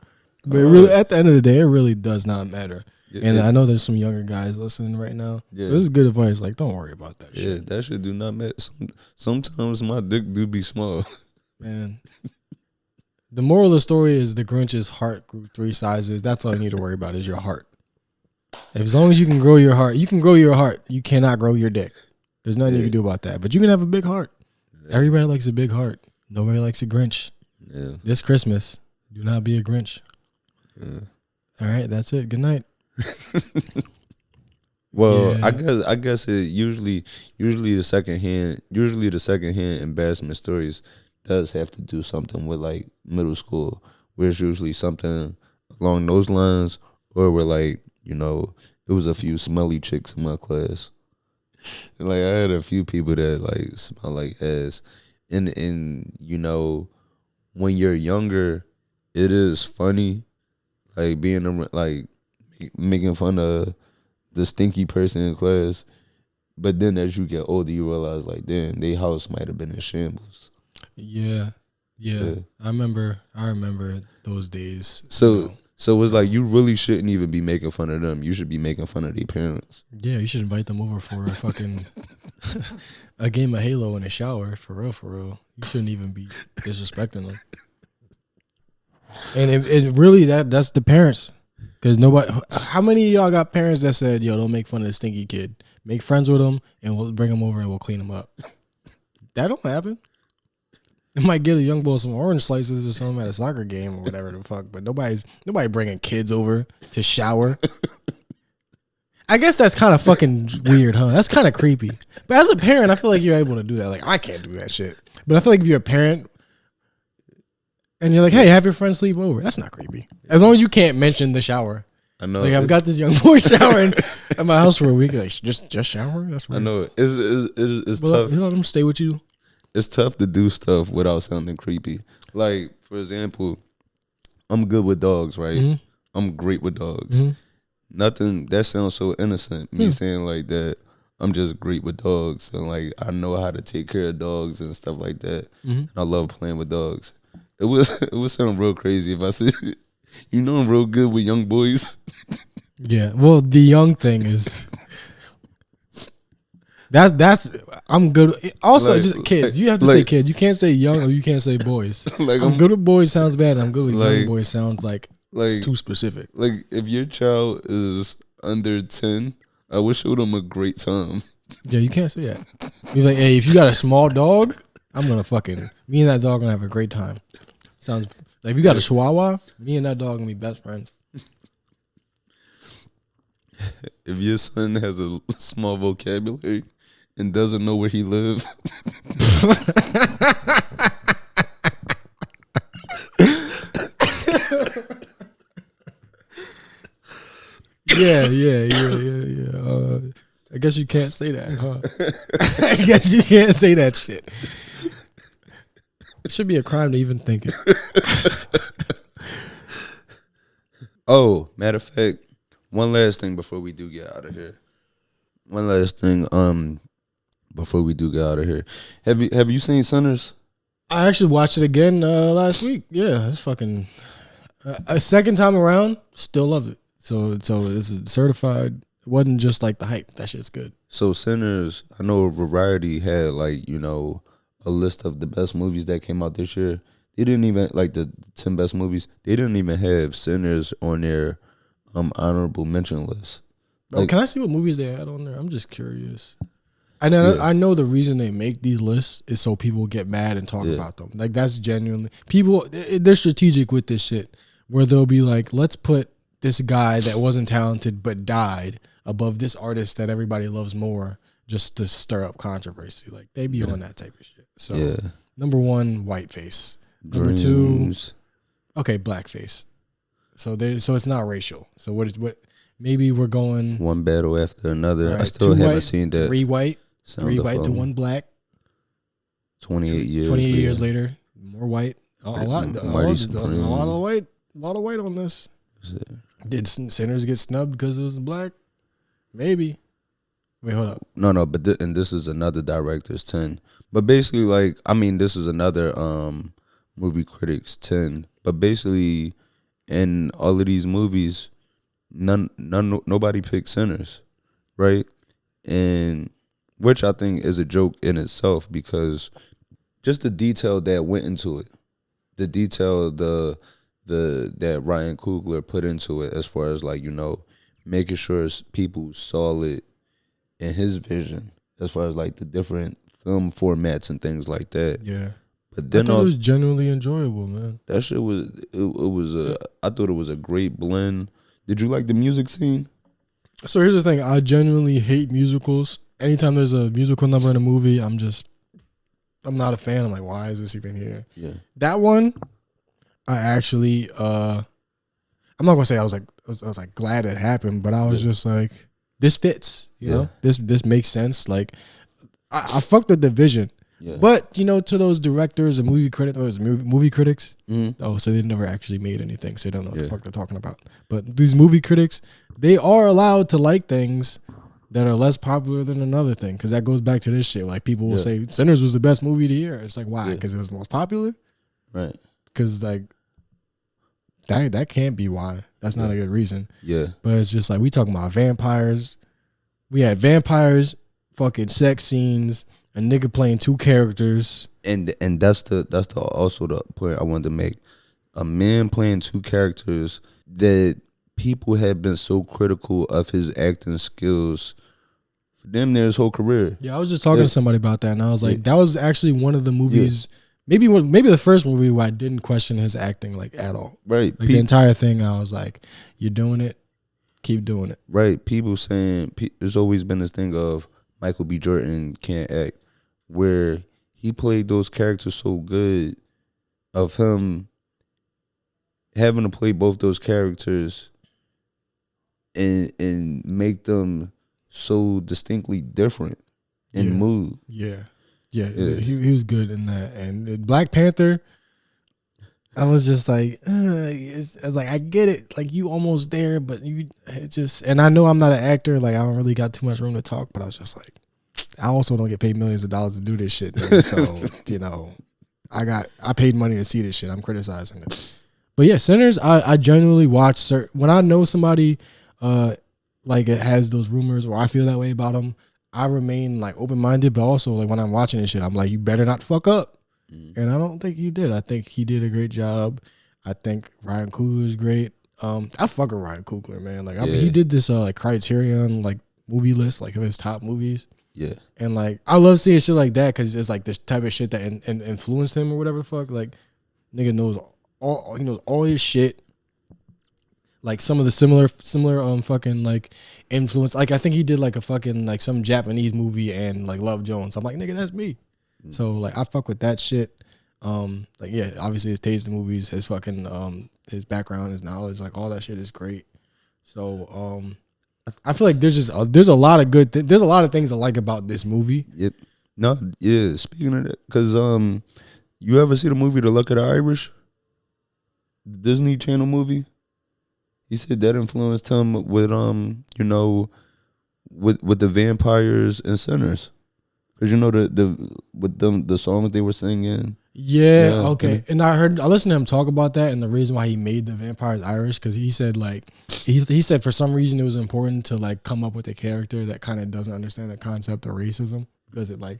S2: But really, at the end of the day, it really does not matter. And I know there's some younger guys listening right now. Yeah. This is good advice. Like, don't worry about that shit.
S1: Yeah, that shit do not matter. Sometimes my dick do be small.
S2: Man. The moral of the story is the Grinch's heart grew 3 sizes. That's all you need to worry about is your heart. As long as you can grow your heart, you can grow your heart. You cannot grow your dick. There's nothing you can do about that. But you can have a big heart. Yeah. Everybody likes a big heart. Nobody likes a Grinch. Yeah. This Christmas, do not be a Grinch. Yeah. All right, that's it. Good night.
S1: Well, yeah. I guess it usually the secondhand embarrassment stories does have to do something with like middle school, where it's usually something along those lines, or where like it was a few smelly chicks in my class. And, like, I had a few people that like smell like ass, and when you're younger, it is funny, like being like making fun of the stinky person in class, but then as you get older, you realize like, damn, their house might have been in shambles.
S2: Yeah. I remember those days.
S1: So it's like you really shouldn't even be making fun of them. You should be making fun of their parents.
S2: Yeah, you should invite them over for a fucking a game of Halo in a shower. For real. You shouldn't even be disrespecting them. And it really that's the parents. Because nobody, how many of y'all got parents that said, yo, don't make fun of the stinky kid. Make friends with him and we'll bring him over and we'll clean him up. That don't happen. It might get a young boy some orange slices or something at a soccer game or whatever the fuck, but nobody bringing kids over to shower. I guess that's kind of fucking weird, huh? That's kind of creepy. But as a parent, I feel like you're able to do that. Like, I can't do that shit. But I feel like if you're a parent and you're like, hey, have your friends sleep over, that's not creepy. As long as you can't mention the shower.
S1: I know.
S2: Like, I've got this young boy showering at my house for a week. Like, just shower? That's weird.
S1: I know. It's tough.
S2: You let them stay with you.
S1: It's tough to do stuff without sounding creepy. Like, for example, I'm good with dogs, right? Mm-hmm. I'm great with dogs. Mm-hmm. Nothing, that sounds so innocent, me saying like that. I'm just great with dogs. And, like, I know how to take care of dogs and stuff like that. Mm-hmm. And I love playing with dogs. It would sound real crazy if I said, I'm real good with young boys.
S2: Yeah, well, the young thing is... That's I'm good. Also, like, just kids. You have to say kids. You can't say young or you can't say boys. Like, I'm good with boys sounds bad. I'm good with young boys sounds like it's too specific.
S1: Like, if your child is under 10, I would show them a great time.
S2: Yeah, you can't say that. You're like, hey, if you got a small dog, I'm gonna me and that dog gonna have a great time. Sounds like if you got a Chihuahua, me and that dog gonna be best friends.
S1: If your son has a small vocabulary and doesn't know where he lives.
S2: Yeah. I guess you can't say that, huh? I guess you can't say that shit. It should be a crime to even think it.
S1: Oh, matter of fact, one last thing before we do get out of here. Have you seen Sinners?
S2: I actually watched it again last week. Yeah, it's fucking a second time around. Still love it. So it's certified. It wasn't just like the hype. That shit's good.
S1: So Sinners, I know Variety had a list of the best movies that came out this year. They didn't even like the 10 best movies. They didn't even have Sinners on their honorable mention list.
S2: Like, can I see what movies they had on there? I'm just curious. I know the reason they make these lists is so people get mad and talk about them. Like, that's genuinely people. They're strategic with this shit, where they'll be like, let's put this guy that wasn't talented but died above this artist that everybody loves more, just to stir up controversy. Like, they be on that type of shit. So, number one, whiteface. Number two, okay, blackface. So it's not racial. So what? Maybe we're going
S1: one battle after another.
S2: right,
S1: I still haven't seen that.
S2: Three white to one black.
S1: 28 years.
S2: 28 years later, more white. A lot of white on this. Did Sinners get snubbed because it was black? Maybe. Wait, hold up.
S1: No, but and this is another director's 10. But basically, like, I mean, this is another movie critics 10. But basically, in all of these movies, nobody picked Sinners, right? And which I think is a joke in itself, because just the detail that went into it, the detail that Ryan Coogler put into it, as far as, like, you know, making sure people saw it in his vision, as far as like the different film formats and things like that.
S2: Yeah.
S1: But then
S2: I thought it was genuinely enjoyable, man.
S1: That shit was I thought it was a great blend. Did you like the music scene?
S2: So here's the thing, I genuinely hate musicals. Anytime there's a musical number in a movie, I'm not a fan. I'm like, why is this even here?
S1: Yeah.
S2: That one, I actually I'm not gonna say I was like glad it happened, but I was just like, this fits, you know? This makes sense. Like, I fucked with the vision. Yeah. But, you know, to those directors and movie critics, oh, so they never actually made anything, so they don't know what the fuck they're talking about. But these movie critics, they are allowed to like things that are less popular than another thing, because that goes back to this shit. Like, people will say Sinners was the best movie of the year. It's like, why? Because it was the most popular?
S1: Right.
S2: Because, like, that can't be why. That's not a good reason.
S1: Yeah.
S2: But it's just like, we talking about vampires. We had vampires, fucking sex scenes, a nigga playing two characters.
S1: And that's also the point I wanted to make. A man playing two characters that people have been so critical of his acting skills for damn near his whole career.
S2: Yeah, I was just talking to somebody about that, and I was like, that was actually one of the movies, maybe the first movie where I didn't question his acting, like, at all.
S1: Right.
S2: Like, the entire thing, I was like, you're doing it, keep doing it.
S1: Right. People saying, there's always been this thing of Michael B. Jordan can't act, where he played those characters so good, of him having to play both those characters and make them so distinctly different in mood.
S2: Yeah. He was good in that. And Black Panther, I was just like, I was like, I get it. Like, you almost there, but and I know I'm not an actor. Like, I don't really got too much room to talk, but I was just like, I also don't get paid millions of dollars to do this shit. So, you know, I paid money to see this shit. I'm criticizing it. But yeah, Sinners, I genuinely watch when I know somebody like it has those rumors, or I feel that way about them, I remain like open-minded, but also like when I'm watching this shit, I'm like, you better not fuck up. And I don't think he did. I think he did a great job. I think Ryan Coogler is great. I fuck with Ryan Coogler, man. Like, I mean, he did this like Criterion like movie list, like, of his top movies. Yeah. And like, I love seeing shit like that, because it's like this type of shit that influenced him or whatever the fuck. Like, nigga knows all his shit. Like, some of the similar fucking like influence. Like, I think he did like a fucking like some Japanese movie and like Love Jones. I'm like, nigga, that's me. So like, I fuck with that shit. Like, yeah, obviously his taste in movies, his fucking his background, his knowledge, like all that shit is great. So I feel like there's a lot of there's a lot of things I like about this movie.
S1: Yep. No, yeah. Speaking of that, because you ever see the movie The Luck of the Irish? The Disney Channel movie? He said that influenced him with you know, with the vampires and sinners, because you know the songs they were singing.
S2: Yeah, okay. And I listened to him talk about that, and the reason why he made the vampires Irish, because he said like he said for some reason it was important to like come up with a character that kind of doesn't understand the concept of racism, because it like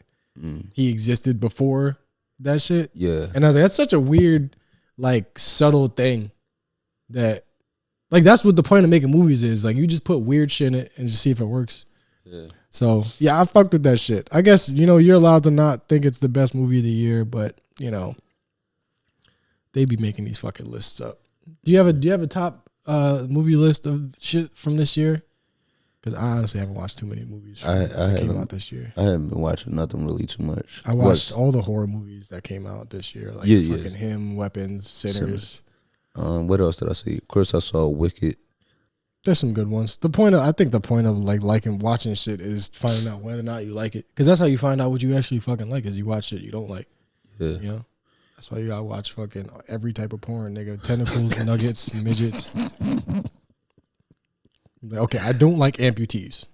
S2: he existed before that shit. Yeah, and I was like, that's such a weird like subtle thing that. Like, that's what the point of making movies is. Like, you just put weird shit in it and just see if it works. Yeah. So, yeah, I fucked with that shit. I guess, you know, you're allowed to not think it's the best movie of the year, but, you know, they be making these fucking lists up. Do you have a top movie list of shit from this year? Because I honestly haven't watched too many movies that came out this year.
S1: I haven't been watching nothing really too much.
S2: I watched all the horror movies that came out this year. Like, fucking Him, Weapons, Sinners.
S1: What else did I see? Of course, I saw Wicked.
S2: There's some good ones. I think the point of like liking watching shit is finding out whether or not you like it. Because that's how you find out what you actually fucking like. Is you watch shit you don't like.
S1: Yeah.
S2: You know. That's why you gotta watch fucking every type of porn, nigga. Tentacles, nuggets, midgets. Okay, I don't like amputees.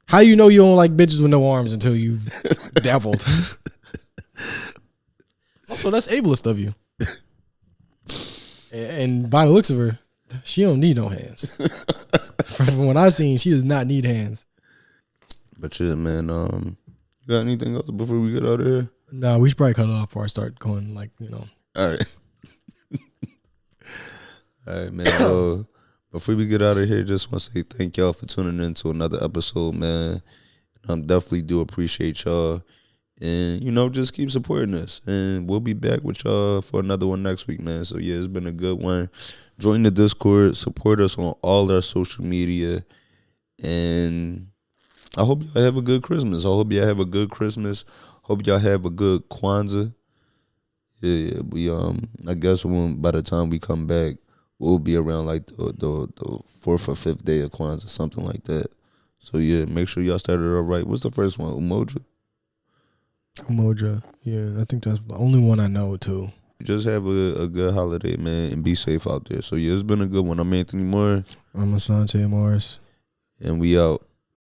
S2: How you know you don't like bitches with no arms until you've dabbled? Also, that's ableist of you. And by the looks of her, she don't need no hands. From what I've seen, she does not need hands.
S1: But yeah, man. You got anything else before we get out of here?
S2: Nah, we should probably cut it off before I start going like,
S1: All right. All right, man. Before we get out of here, just want to say thank y'all for tuning in to another episode, man. Definitely do appreciate y'all. And, just keep supporting us. And we'll be back with y'all for another one next week, man. So, yeah, it's been a good one. Join the Discord. Support us on all our social media. And I hope y'all have a good Christmas. Hope y'all have a good Kwanzaa. Yeah, we I guess by the time we come back, we'll be around like the 4th or 5th day of Kwanzaa, something like that. So yeah, make sure y'all started it all right. What's the first one? Umoja?
S2: Umoja. Yeah, I think that's the only one I know too.
S1: Just have a good holiday, man, and be safe out there. So yeah, it's been a good one. I'm Anthony Moore.
S2: I'm Asante Morris.
S1: And we out.